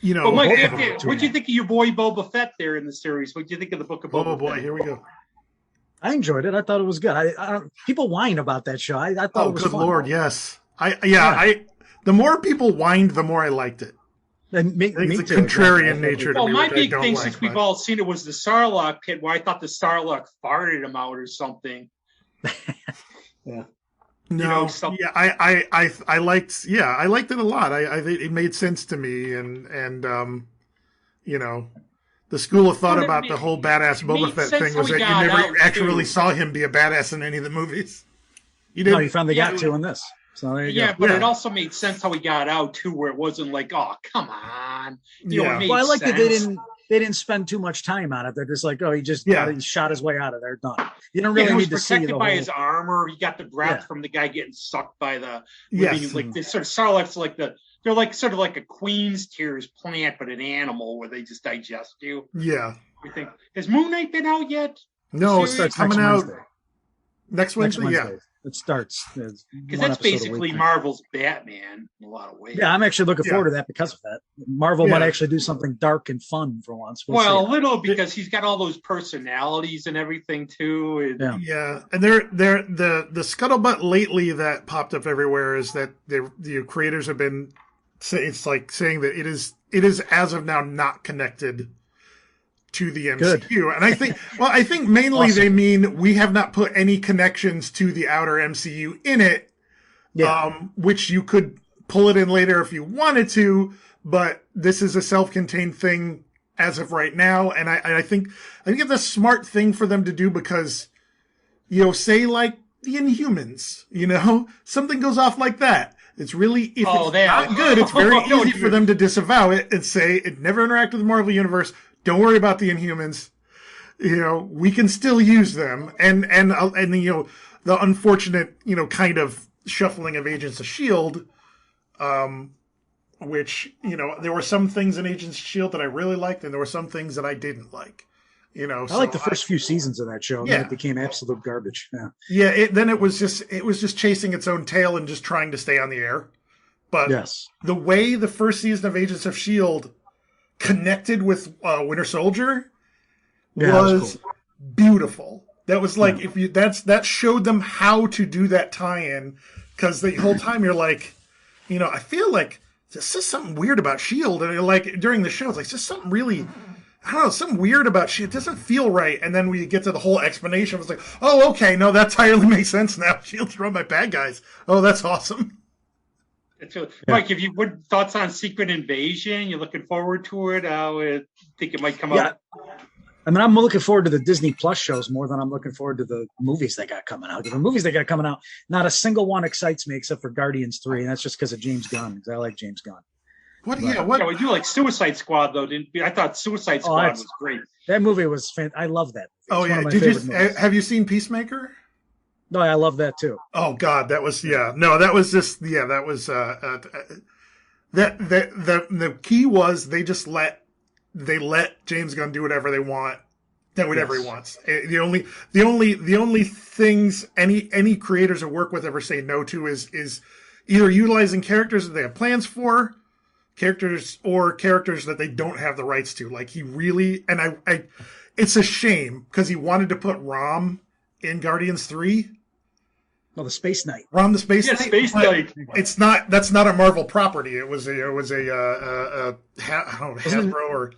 You know, but Mike, what do you think of your boy Boba Fett there in the series? What do you think of the book of Boba Fett? Oh boy, here we go. I enjoyed it. I thought it was good. People whine about that show. I thought it was good fun. Lord, yes. The more people whined, the more I liked it. And it's a contrarian nature to me. Well, my big thing, since we've all seen it, was the Sarlacc pit, where I thought the Sarlacc farted him out or something. Yeah. No, I liked it a lot. I think it made sense to me, and you know, the school of thought about the whole badass Boba Fett thing was that you never actually saw him be a badass in any of the movies. You finally got to in this. So there you go. But it also made sense how he got out too, where it wasn't like, oh, come on. You know, well, I like that they didn't spend too much time on it. They're just like, oh, he just he shot his way out of there. Done. You don't really need to see the protected by his armor. He got the breath from the guy getting sucked by the like this sort of Sarlacc's like they're like sort of like a Queen's tears plant, but an animal where they just digest you. Yeah. You think has Moon Knight been out yet? No, it's coming out next Wednesday. Yeah. It starts because that's basically Marvel's Batman in a lot of ways. Yeah, I'm actually looking forward to that because of that. Marvel might actually do something dark and fun for once. We'll a little because he's got all those personalities and everything too. Yeah, and the scuttlebutt lately that popped up everywhere is that the creators have been saying that it is as of now not connected to the MCU. Good. And I think mainly they mean we have not put any connections to the outer MCU in it, which you could pull it in later if you wanted to, but this is a self-contained thing as of right now. And I think it's a smart thing for them to do because, say like the Inhumans, something goes off like that. It's really, if it's not good, it's very easy for them to disavow it and say it never interacted with the Marvel Universe. Don't worry about the Inhumans. We can still use them. And the unfortunate, kind of shuffling of Agents of S.H.I.E.L.D., which, there were some things in Agents of S.H.I.E.L.D. that I really liked, and there were some things that I didn't like. I like the first few seasons of that show, and then it became absolute garbage. Then it was just chasing its own tail and just trying to stay on the air. But the way the first season of Agents of S.H.I.E.L.D. connected with Winter Soldier was beautiful. That was like that showed them how to do that tie-in, because the whole time you're like, I feel like this is something weird about S.H.I.E.L.D. and like during the show it's like just something really, I don't know, something weird about S.H.I.E.L.D. It doesn't feel right, and then we get to the whole explanation. It's like, oh, okay, no, that entirely makes sense now. S.H.I.E.L.D.'s run by bad guys. Oh, that's awesome. Mike, if you would thoughts on Secret Invasion, you're looking forward to it. I think it might come out. I mean, I'm looking forward to the Disney Plus shows more than I'm looking forward to the movies they got coming out. The movies they got coming out, not a single one excites me except for Guardians 3, and that's just because of James Gunn. Because I like James Gunn. Yeah, we do like Suicide Squad though, didn't we? I thought Suicide Squad was great. That movie was fantastic. I love that. Have you seen Peacemaker? No, I love that too. Oh God, that was the key was they let James Gunn do whatever he wants. The only things any creators that work with ever say no to is either utilizing characters that they have plans for, characters that they don't have the rights to. Like he really, and I it's a shame because he wanted to put Rom in Guardians 3. Well, the Space Knight. Rom the Space Knight. Space Knight. That's not a Marvel property. It was Hasbro or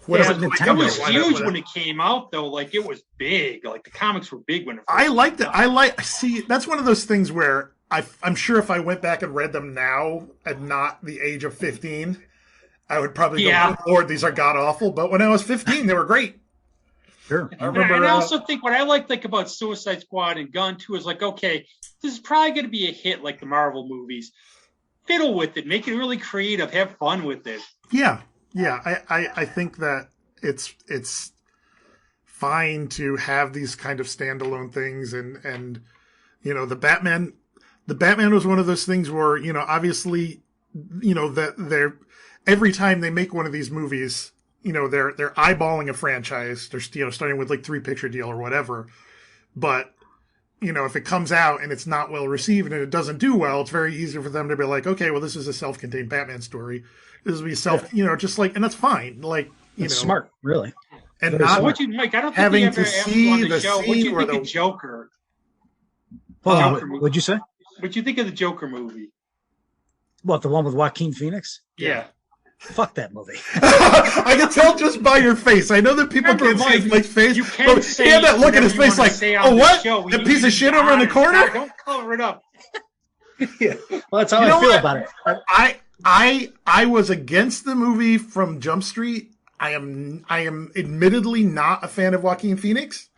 whatever. It was huge when it came out, though. Like it was big. Like the comics were big when it. I liked it. See, that's one of those things where I'm sure if I went back and read them now at not the age of 15, I would probably go, oh, Lord, these are god awful. But when I was 15, they were great. Sure. And I also think what I like about Suicide Squad and Gunn too is like, okay, this is probably going to be a hit like the Marvel movies. Fiddle with it, make it really creative, have fun with it. Yeah. I think that it's fine to have these kind of standalone things, and the Batman was one of those things where obviously that they're every time they make one of these movies, they're eyeballing a franchise. They're starting with like 3-picture deal or whatever, but if it comes out and it's not well received and it doesn't do well, it's very easy for them to be like, okay, well, this is a self-contained Batman story. This will be just like, and that's fine. Like, it's smart, really. And not Mike, I don't think having we ever to asked see on the the show, what scene you where think the of Joker? What'd you say? What you think of the Joker movie? What, the one with Joaquin Phoenix? Yeah. Fuck that movie. I can tell just by your face. I know that people can't see his face. You can't say he had that look at his face like, oh, what? That piece of shit over in the corner? Don't cover it up. Yeah. Well, that's how I feel about it. I was against the movie from Jump Street. I am admittedly not a fan of Joaquin Phoenix.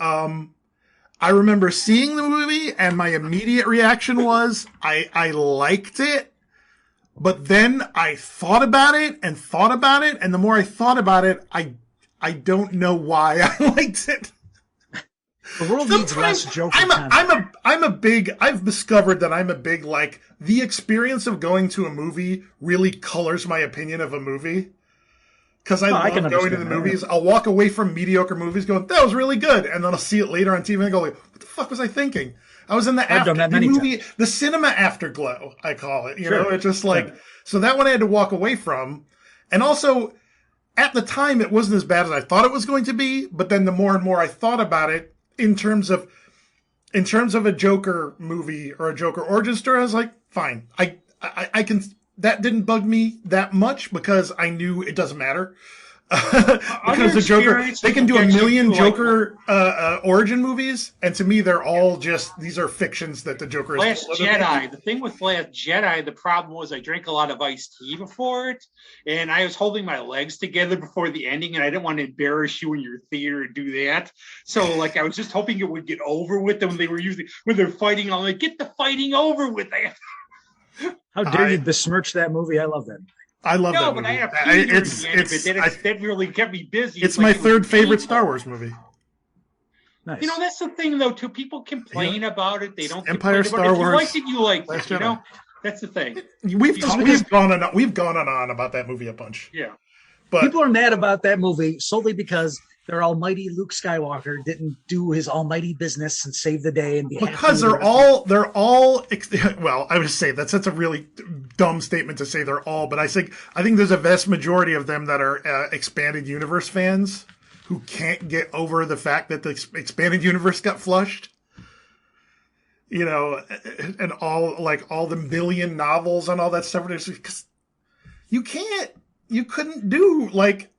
I remember seeing the movie and my immediate reaction was I liked it. But then I thought about it, and the more I thought about it, I don't know why I liked it. The world needs less Joker I've discovered that I'm a big, like, the experience of going to a movie really colors my opinion of a movie. Because I love going to the movies. I'll walk away from mediocre movies going, that was really good. And then I'll see it later on TV and go, like, what the fuck was I thinking? I was in the cinema afterglow, I call it. It's just like, so that one I had to walk away from. And also, at the time, it wasn't as bad as I thought it was going to be. But then the more and more I thought about it, in terms of a Joker movie or a Joker origin story, I was like, fine. I can, that didn't bug me that much because I knew it doesn't matter. Because the Joker, they can do a million Joker origin movies, and to me, they're all just, these are fictions that the Joker is. Last Jedi. The thing with Last Jedi, the problem was I drank a lot of iced tea before it, and I was holding my legs together before the ending, and I didn't want to embarrass you in your theater to do that. So, like, I was just hoping it would get over with them when they're fighting. I'm like, get the fighting over with. How dare you besmirch that movie? I love that movie. I love that movie. I have that really kept me busy. It's my third favorite Star Wars movie. Nice. That's the thing, though. Too, people complain about it. They don't. Empire, Star Wars. If you liked it, you like it. That's the thing. We've gone on about that movie a bunch. Yeah, but people are mad about that movie solely because their almighty Luke Skywalker didn't do his almighty business and save the day and be because they're all well, I would say that's a really dumb statement to say they're all, but I think there's a vast majority of them that are expanded universe fans who can't get over the fact that the expanded universe got flushed. And all the million novels and all that stuff, because you couldn't do like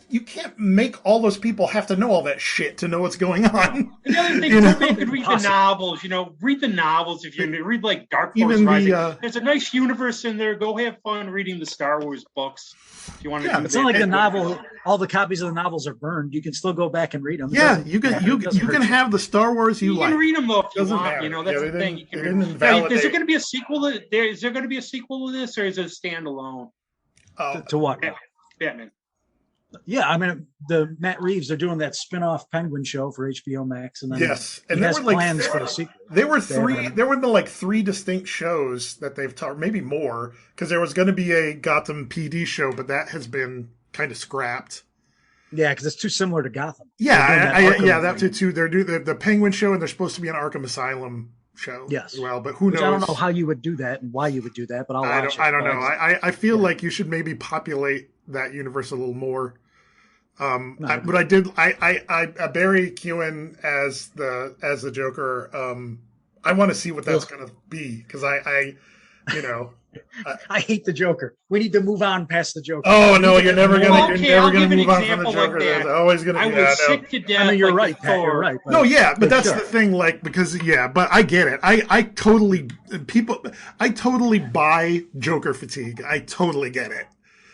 you can't make all those people have to know all that shit to know what's going on. And the other thing, you could read the novels. Read the novels if you read like Dark Horse Rising. There's a nice universe in there. Go have fun reading the Star Wars books if you want to. Yeah, it's not like the novel. All the copies of the novels are burned. You can still go back and read them. Yeah, you can have the Star Wars you like. You can read them though if you Doesn't want. matter. That's the thing. You can read. Now, is there going to be a sequel to? Is there going to be a sequel to this, or is it a standalone? To what? Batman. Yeah, I mean, the Matt Reeves, they're doing that spin-off Penguin show for HBO Max, and then and there were plans for a sequel. There were like three distinct shows that they've taught, maybe more, because there was going to be a Gotham PD show, but that has been kind of scrapped. Yeah, because it's too similar to Gotham. Yeah, that too. They're doing the Penguin show, and they're supposed to be an Arkham Asylum show as well, but who knows? I don't know how you would do that and why you would do that, but I don't know. I feel like you should maybe populate that universe a little more. But I did. I Barry Keoghan as the Joker. I want to see what that's going to be because I hate the Joker. We need to move on past the Joker. Oh no, you're never gonna move on from the Joker. There's always gonna be. I was sick to death. I mean, you're right. Pat, you're right. No, yeah, but that's the thing. Like but I get it. I totally buy Joker fatigue. I totally get it.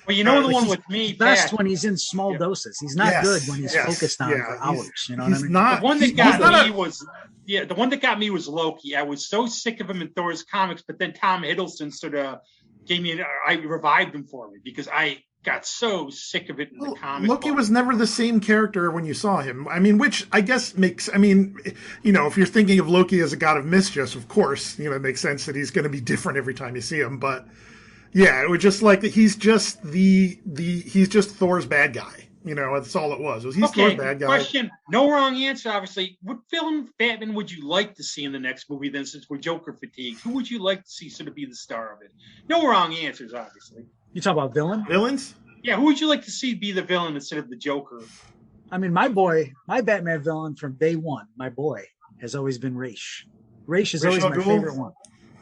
Well, the one with me, best Pat, when he's in small doses. He's not good when he's focused on for hours. You know what I mean? Not, the one that got me was the one that got me was Loki. I was so sick of him in Thor's comics, but then Tom Hiddleston sort of gave me I revived him for me because I got so sick of it in the comic Loki book. was never the same character when you saw him. I mean, which I guess makes, I mean, you know, if you're thinking of Loki as a god of mischief, of course, you know, it makes sense that he's going to be different every time you see him. But yeah, it was just like, he's just he's just Thor's bad guy. You know, that's all it was. He's Thor's bad guy. Question, no wrong answer, obviously. What film Batman would you like to see in the next movie then, since we're Joker fatigued? Who would you like to see sort of be the star of it? No wrong answers, obviously. You talk about Villains? Yeah, who would you like to see be the villain instead of the Joker? I mean, my Batman villain from day one, my boy, has always been Raish. Raish is always my favorite one.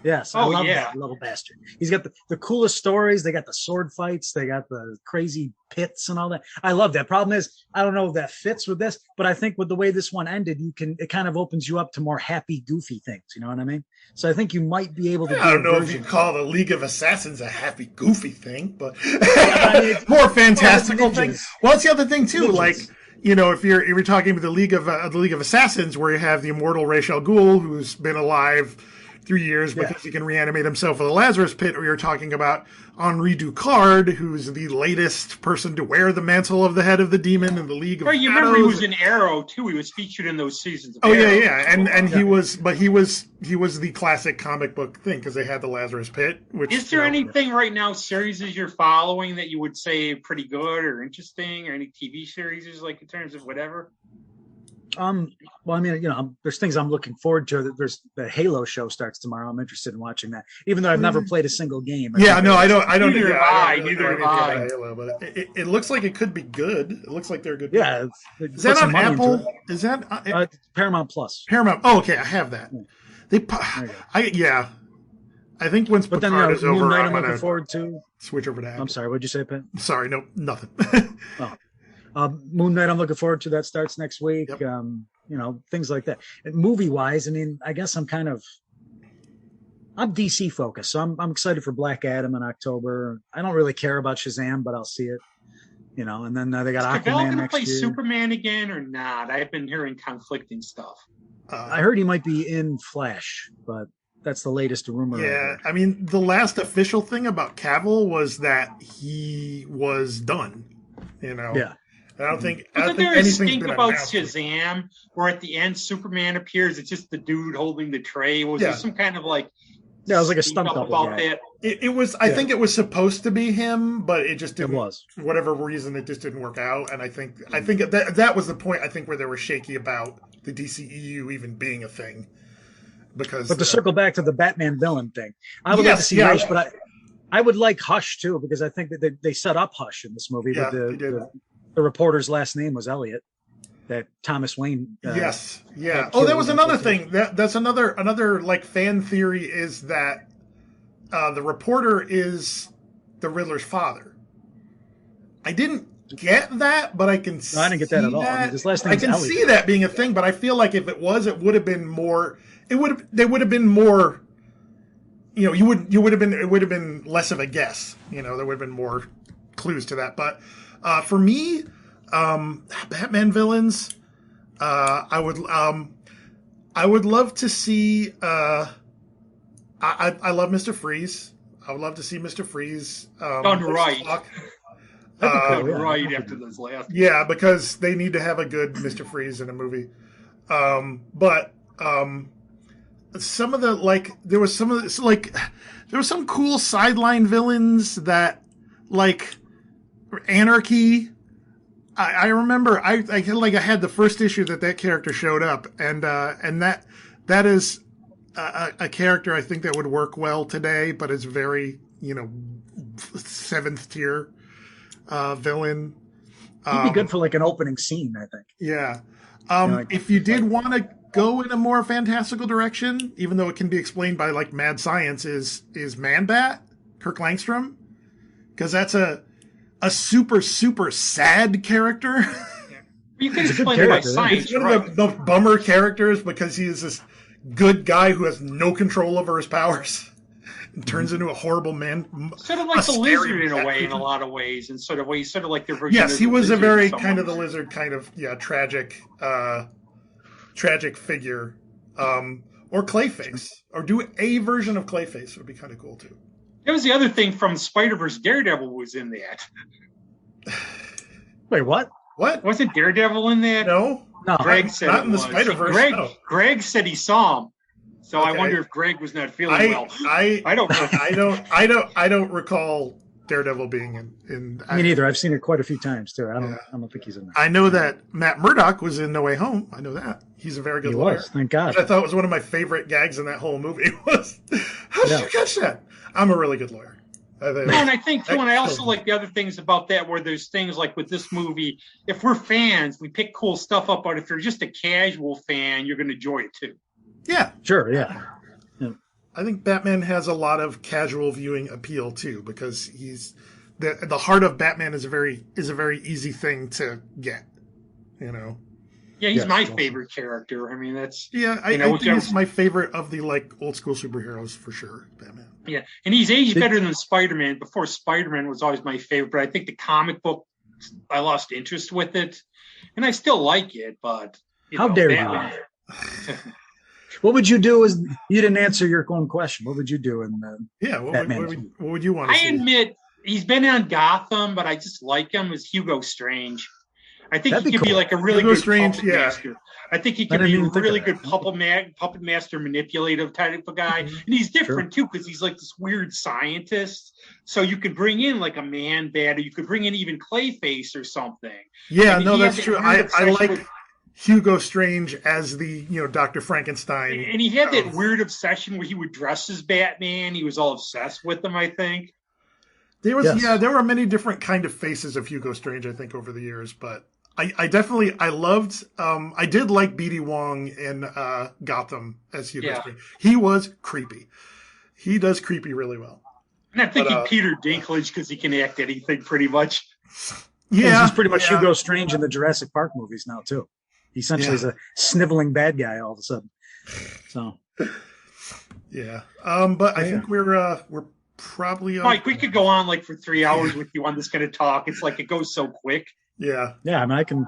Yes, I love that little bastard. He's got the coolest stories. They got the sword fights. They got the crazy pits and all that. I love that. Problem is, I don't know if that fits with this, but I think with the way this one ended, it kind of opens you up to more happy, goofy things. You know what I mean? So I think you might be able to. I don't know if you call the League of Assassins a happy, goofy thing, but I mean, more fantastical thing. Well, it's the other thing too, like. You know, if you're talking about the League of Assassins, where you have the immortal Ra's al Ghul, who's been alive 3 years because he can reanimate himself with a Lazarus pit, or you're talking about Henri Ducard, who's the latest person to wear the mantle of the head of the demon in the League of Shadows. You remember he was in Arrow too. He was featured in those seasons. Of Arrow. And he was the classic comic book thing because they had the Lazarus pit. Which is there anything right now, series you're following that you would say pretty good or interesting, or any TV series like in terms of whatever? Well, I mean, you know, there's things I'm looking forward to. There's the Halo show starts tomorrow. I'm interested in watching that, even though I've never played a single game. I don't. Neither have I. Halo, but it looks like it could be good. It looks like they're good. Yeah. Is that on Apple? Is that Paramount Plus? Paramount. Oh, okay. I have that. I think once Picard is over, I'm looking forward to switch over to Apple. I'm sorry. What'd you say, Pat? Sorry, no, nothing. Moon Knight, I'm looking forward to. That starts next week. Yep. You know, things like that. And movie-wise, I mean, I guess I'm DC focused, so I'm excited for Black Adam in October. I don't really care about Shazam, but I'll see it. You know, and then they got Aquaman next year. Is Cavill going to play Superman again or not? I've been hearing conflicting stuff. I heard he might be in Flash, but that's the latest rumor. Yeah, I mean, the last official thing about Cavill was that he was done. You know. Yeah. I don't think anything's been about Shazam, where at the end Superman appears. It's just the dude holding the tray. Was there some kind of like? Yeah, it was like a stunt double about that. It was. I think it was supposed to be him, but it just didn't. It was. For whatever reason, it just didn't work out. And I think that was the point. I think where they were shaky about the DCEU even being a thing. But to circle back to the Batman villain thing, I would like to see Raish, but I would like Hush too, because I think that they set up Hush in this movie. Yeah, but the reporter's last name was Elliot. That Thomas Wayne. Yes. Yeah. Oh, that was another thing. That's another like fan theory is that the reporter is the Riddler's father. I didn't get that, but I can see I didn't get that at all. I mean, his last name. I can see that being a thing, but I feel like if it was, it would have been more. They would have been more. You know, it would have been less of a guess. You know, there would have been more clues to that, but. For me, Batman villains, I would love to see. I love Mr. Freeze. I would love to see Mr. Freeze done right. Right after those last. Yeah, because they need to have a good Mr. Freeze in a movie. But some of the there was some cool sideline villains that like. Anarchy. I remember I had the first issue that character showed up, and that is a character I think that would work well today, but it's very 7th tier villain. He'd be good for like an opening scene, I think. Yeah. If you did want to go in a more fantastical direction, even though it can be explained by like mad science, is Man-Bat, Kirk Langstrom, because that's a super, super sad character. You can explain it by science. He's one of the bummer characters because he is this good guy who has no control over his powers and turns into a horrible man. Sort of like the lizard in a way, in a lot of ways, and sort of like their version. Yes, he was a very kind of the lizard, kind of tragic figure, or Clayface, or do a version of Clayface would be kind of cool too. That was the other thing from Spider-Verse. Daredevil was in that. Wait, what? What? Wasn't Daredevil in that? No. No. Greg said not it in the was. Spider-Verse. Greg, No. Greg said he saw him. So I Okay. wonder if Greg was not feeling well. I don't know. I don't recall Daredevil being in. Me neither. I've seen it quite a few times too. I don't think he's in there. I know that Matt Murdock was in No Way Home. I know that. He's a very good lawyer. Was, thank God. Which I thought was one of my favorite gags in that whole movie was, how did you catch that? I'm a really good lawyer. And I think too, and I also like the other things about that where there's things like with this movie, if we're fans, we pick cool stuff up, but if you're just a casual fan, you're going to enjoy it too. Yeah. Sure, yeah. I think Batman has a lot of casual viewing appeal too, because he's the heart of Batman is a very easy thing to get, you know. Yeah, he's my favorite character. I mean, that's I think he's my favorite of the like old school superheroes for sure. Batman. Yeah, and he's aged better than Spider-Man. Before Spider-Man was always my favorite, but I think the comic book I lost interest with it, and I still like it. But how dare you? What would you do? Is you didn't answer your own question? What would you do in Batman? What would you want to see? I admit he's been on Gotham, but I just like him as Hugo Strange. I think he could be like a really good puppet master. I think he could be a really good puppet master, manipulative type of guy. Mm-hmm. And he's different too, because he's like this weird scientist. So you could bring in like a Man Bat, or you could bring in even Clayface or something. Yeah, no, that's true. I like Hugo Strange as the Dr. Frankenstein. And he had that weird obsession where he would dress as Batman. He was all obsessed with him, I think. There were many different kind of faces of Hugo Strange, I think, over the years, but I did like B.D. Wong in Gotham as Hugo Strange. He was creepy. He does creepy really well. And I'm thinking Peter Dinklage because he can act anything pretty much. Yeah. He's pretty much Hugo Strange in the Jurassic Park movies now, too. He essentially is a sniveling bad guy all of a sudden. So. Yeah. But I think we're probably Mike, we could go on like for 3 hours with you on this kind of talk. It's like it goes so quick. Yeah. I mean, I can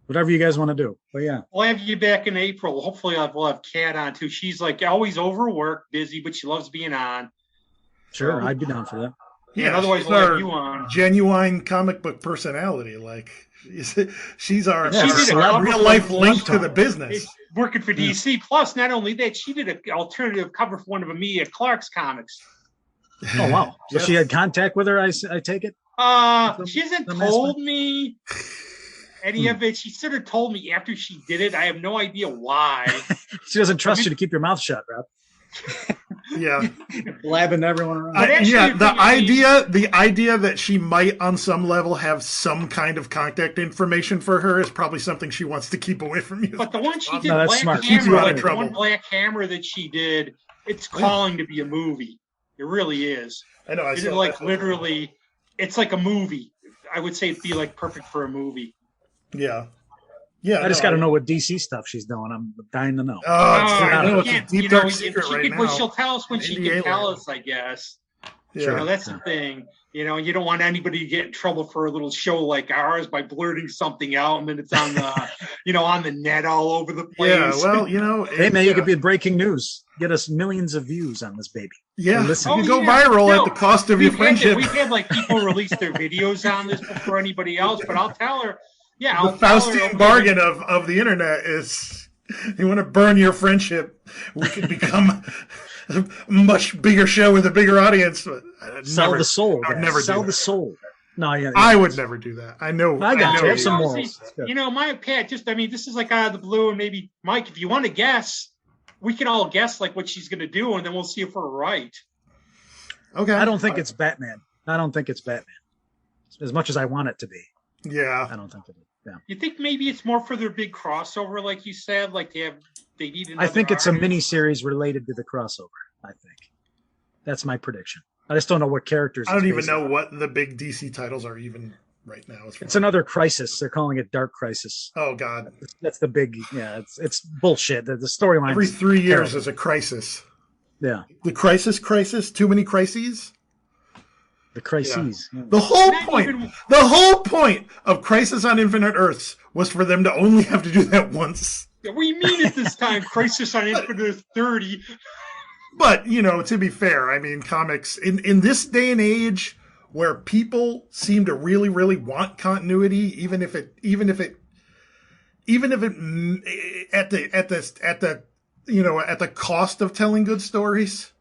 whatever you guys want to do. But yeah. We'll have you back in April. Hopefully we'll have Kat on too. She's like always overworked, busy, but she loves being on. Sure, I'd be down for that. Yeah, and otherwise we'll have you on. Genuine comic book personality. Like she's our real life link to the business. Working for DC. Plus, not only that, she did an alternative cover for one of Emilia Clarke's comics. Oh wow! So she had contact with her. I take it. She hasn't told me any of it. She sort of told me after she did it. I have no idea why. She doesn't trust you to keep your mouth shut, Rob. Yeah, blabbing everyone around. The idea that she might, on some level, have some kind of contact information for her is probably something she wants to keep away from you. But the one she did, the one Black Hammer that she did, it's calling to be a movie. It really is. I know. It's like literally, it's like a movie. I would say it'd be like perfect for a movie. Yeah. I just got to know what DC stuff she's doing. I'm dying to know. It's a deep dark secret right now. Well, she'll tell us when she can tell us, I guess. Yeah, that's the thing. You don't want anybody to get in trouble for a little show like ours by blurting something out, and then it's on the, on the net all over the place. Yeah, well, hey man, you could be breaking news. Get us millions of views on this baby. Yeah, you go viral at the cost of your friendship. We've had like people release their videos on this before anybody else, but I'll tell her. Yeah, the Faustian bargain of the internet is you want to burn your friendship. We could become a much bigger show with a bigger audience. Sell the soul. I would never sell the soul. No, I would never do that. I know. I got you. Have some morals. My Pat. This is like out of the blue, and maybe Mike, if you want to guess, we can all guess like what she's going to do, and then we'll see if we're right. Okay. I don't think it's Batman. As much as I want it to be. Yeah. I don't think it is. Yeah. You think maybe it's more for their big crossover, like you said, like they need another I think it's a mini series related to the crossover. I think that's my prediction. I just don't know what characters. I don't even know what the big DC titles are even right now. It's another Crisis. They're calling it Dark Crisis. Oh God, that's the big. Yeah, it's bullshit. The storyline. Every 3 years is a crisis. Yeah. The crisis. Too many crises. The crises. Yeah. The whole point of Crisis on Infinite Earths was for them to only have to do that once. Yeah, what do you mean at this time? Crisis on Infinite Earth 30. But, to be fair, I mean, comics, in this day and age, where people seem to really, really want continuity, even if it at the cost of telling good stories.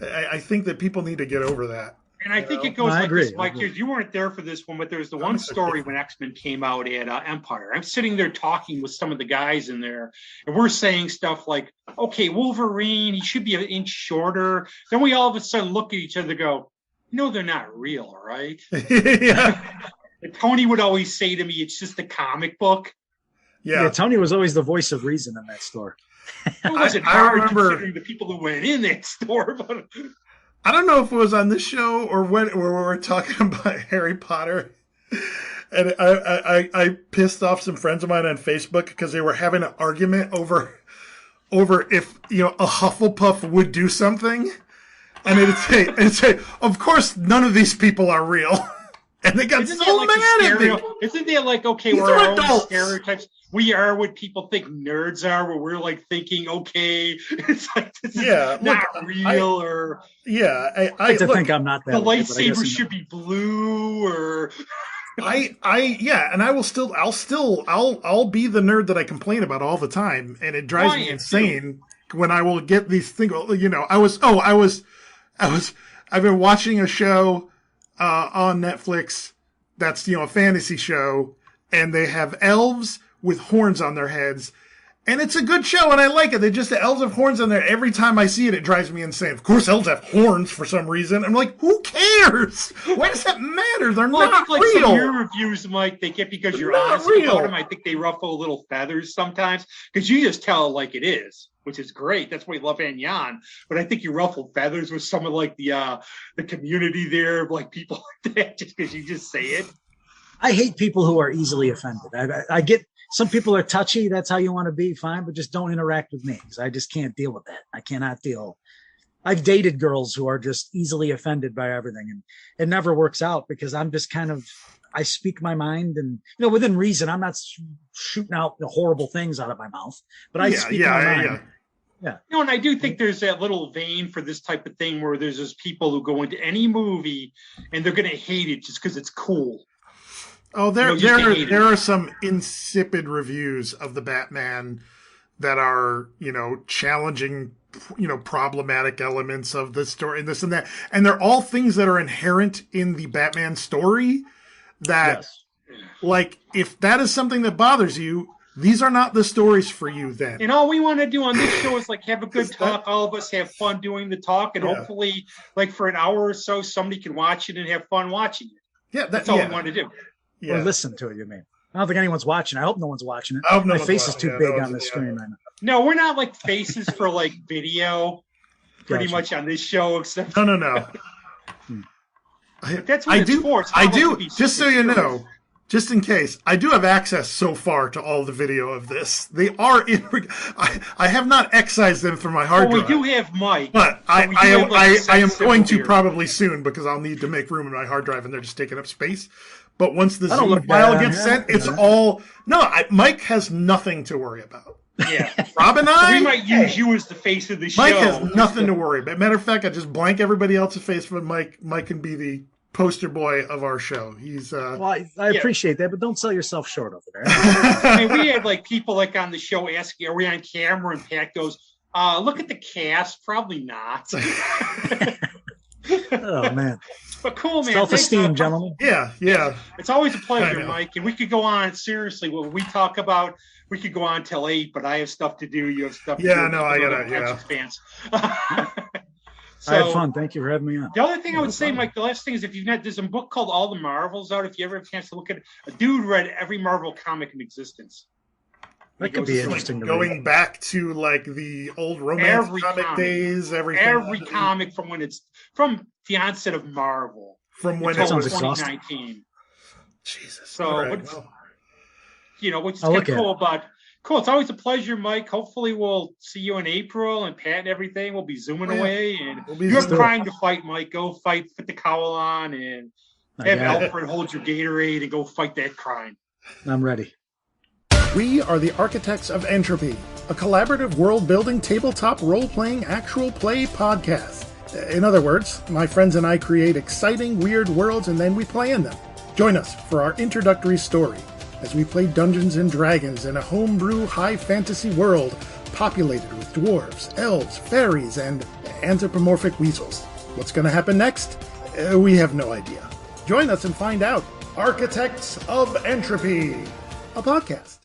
I think that people need to get over that. And I think it goes like this, Mike. You weren't there for this one, but there's the one story when X-Men came out at Empire. I'm sitting there talking with some of the guys in there, and we're saying stuff like, okay, Wolverine, he should be an inch shorter. Then we all of a sudden look at each other and go, no, they're not real, right? Yeah. And Tony would always say to me, it's just a comic book. Yeah, Tony was always the voice of reason in that store. It wasn't hard considering the people who went in that store, but... I don't know if it was on this show or when we were talking about Harry Potter, and I pissed off some friends of mine on Facebook because they were having an argument over if a Hufflepuff would do something, and it'd say, of course none of these people are real, and they got so mad at me. Isn't that like, okay, we're our own stereotypes? We are what people think nerds are, where we're like thinking, okay, it's like this is not real, or I think I'm not that. The lightsaber should be blue, or and I'll be the nerd that I complain about all the time, and it drives me insane when I will get these things. I've been watching a show on Netflix that's a fantasy show, and they have elves with horns on their heads. And it's a good show, and I like it. The elves have horns on there. Every time I see it, it drives me insane. Of course, elves have horns for some reason. I'm like, who cares? Why does that matter? They're not I think, like, real. some of your reviews, Mike, they get because you're honest about them. I think they ruffle little feathers sometimes because you just tell it like it is, which is great. That's why we love Anyan. But I think you ruffle feathers with some of like the community there, like people like that, just because you just say it. I hate people who are easily offended. I get some people are touchy. That's how you want to be, fine, but just don't interact with me because I just can't deal with that. I cannot deal. I've dated girls who are just easily offended by everything, and it never works out because I'm just I speak my mind, and within reason. I'm not shooting out the horrible things out of my mouth, but I speak my mind. Yeah. And I do think there's that little vein for this type of thing where there's those people who go into any movie and they're going to hate it just because it's cool. Oh, there are some insipid reviews of the Batman that are, challenging, problematic elements of the story and this and that. And they're all things that are inherent in the Batman story that, like, if that is something that bothers you, these are not the stories for you then. And all we want to do on this show is like have a good talk. All of us have fun doing the talk, and hopefully, like, for an hour or so, somebody can watch it and have fun watching it. Yeah, that's all we want to do. Or listen to it, you mean? I don't think anyone's watching. I hope no one's watching it. My face is too big on the screen right now. No, we're not like faces for like video, pretty much on this show. Except no. But that's what it's for. I do. Just so you know, just in case, I do have access so far to all the video of this. They are in. I have not excised them from my hard drive. We do have Mike, but I am going to probably soon because I'll need to make room in my hard drive, and they're just taking up space. But once the Zoom file gets sent, it's all... No, Mike has nothing to worry about. Yeah. Rob and I... We might use you as the face of the show. Mike has nothing to worry about. Matter of fact, I just blank everybody else's face for Mike. Mike can be the poster boy of our show. He's... Well, I appreciate that, but don't sell yourself short over there. I mean, we had like people like on the show asking, are we on camera? And Pat goes, look at the cast. Probably not. Oh, man. But cool, man. Self-esteem, gentlemen. Yeah. It's always a pleasure, Mike. And we could go on, seriously, what we talk about, we could go on till 8, but I have stuff to do. You have stuff to do. Yeah, no, I got to, fans. I had fun. Thank you for having me on. The other thing I would say, Mike, the last thing is if you've not, there's a book called All the Marvels out. If you ever have a chance to look at it, a dude read every Marvel comic in existence. That could be interesting to read. Going back to like the old romance comic days, everything. Every comic from when it's from the onset of Marvel. From when it's 2019. Jesus. So, which is kind of cool about. Cool. It's always a pleasure, Mike. Hopefully we'll see you in April, and Pat and everything. We'll be zooming away. And you have crime to fight, Mike. Go fight, put the cowl on, and have Alfred hold your Gatorade and go fight that crime. I'm ready. We are the Architects of Entropy, a collaborative world-building tabletop role-playing actual play podcast. In other words, my friends and I create exciting, weird worlds and then we play in them. Join us for our introductory story as we play Dungeons and Dragons in a homebrew high fantasy world populated with dwarves, elves, fairies, and anthropomorphic weasels. What's going to happen next? We have no idea. Join us and find out. Architects of Entropy, a podcast.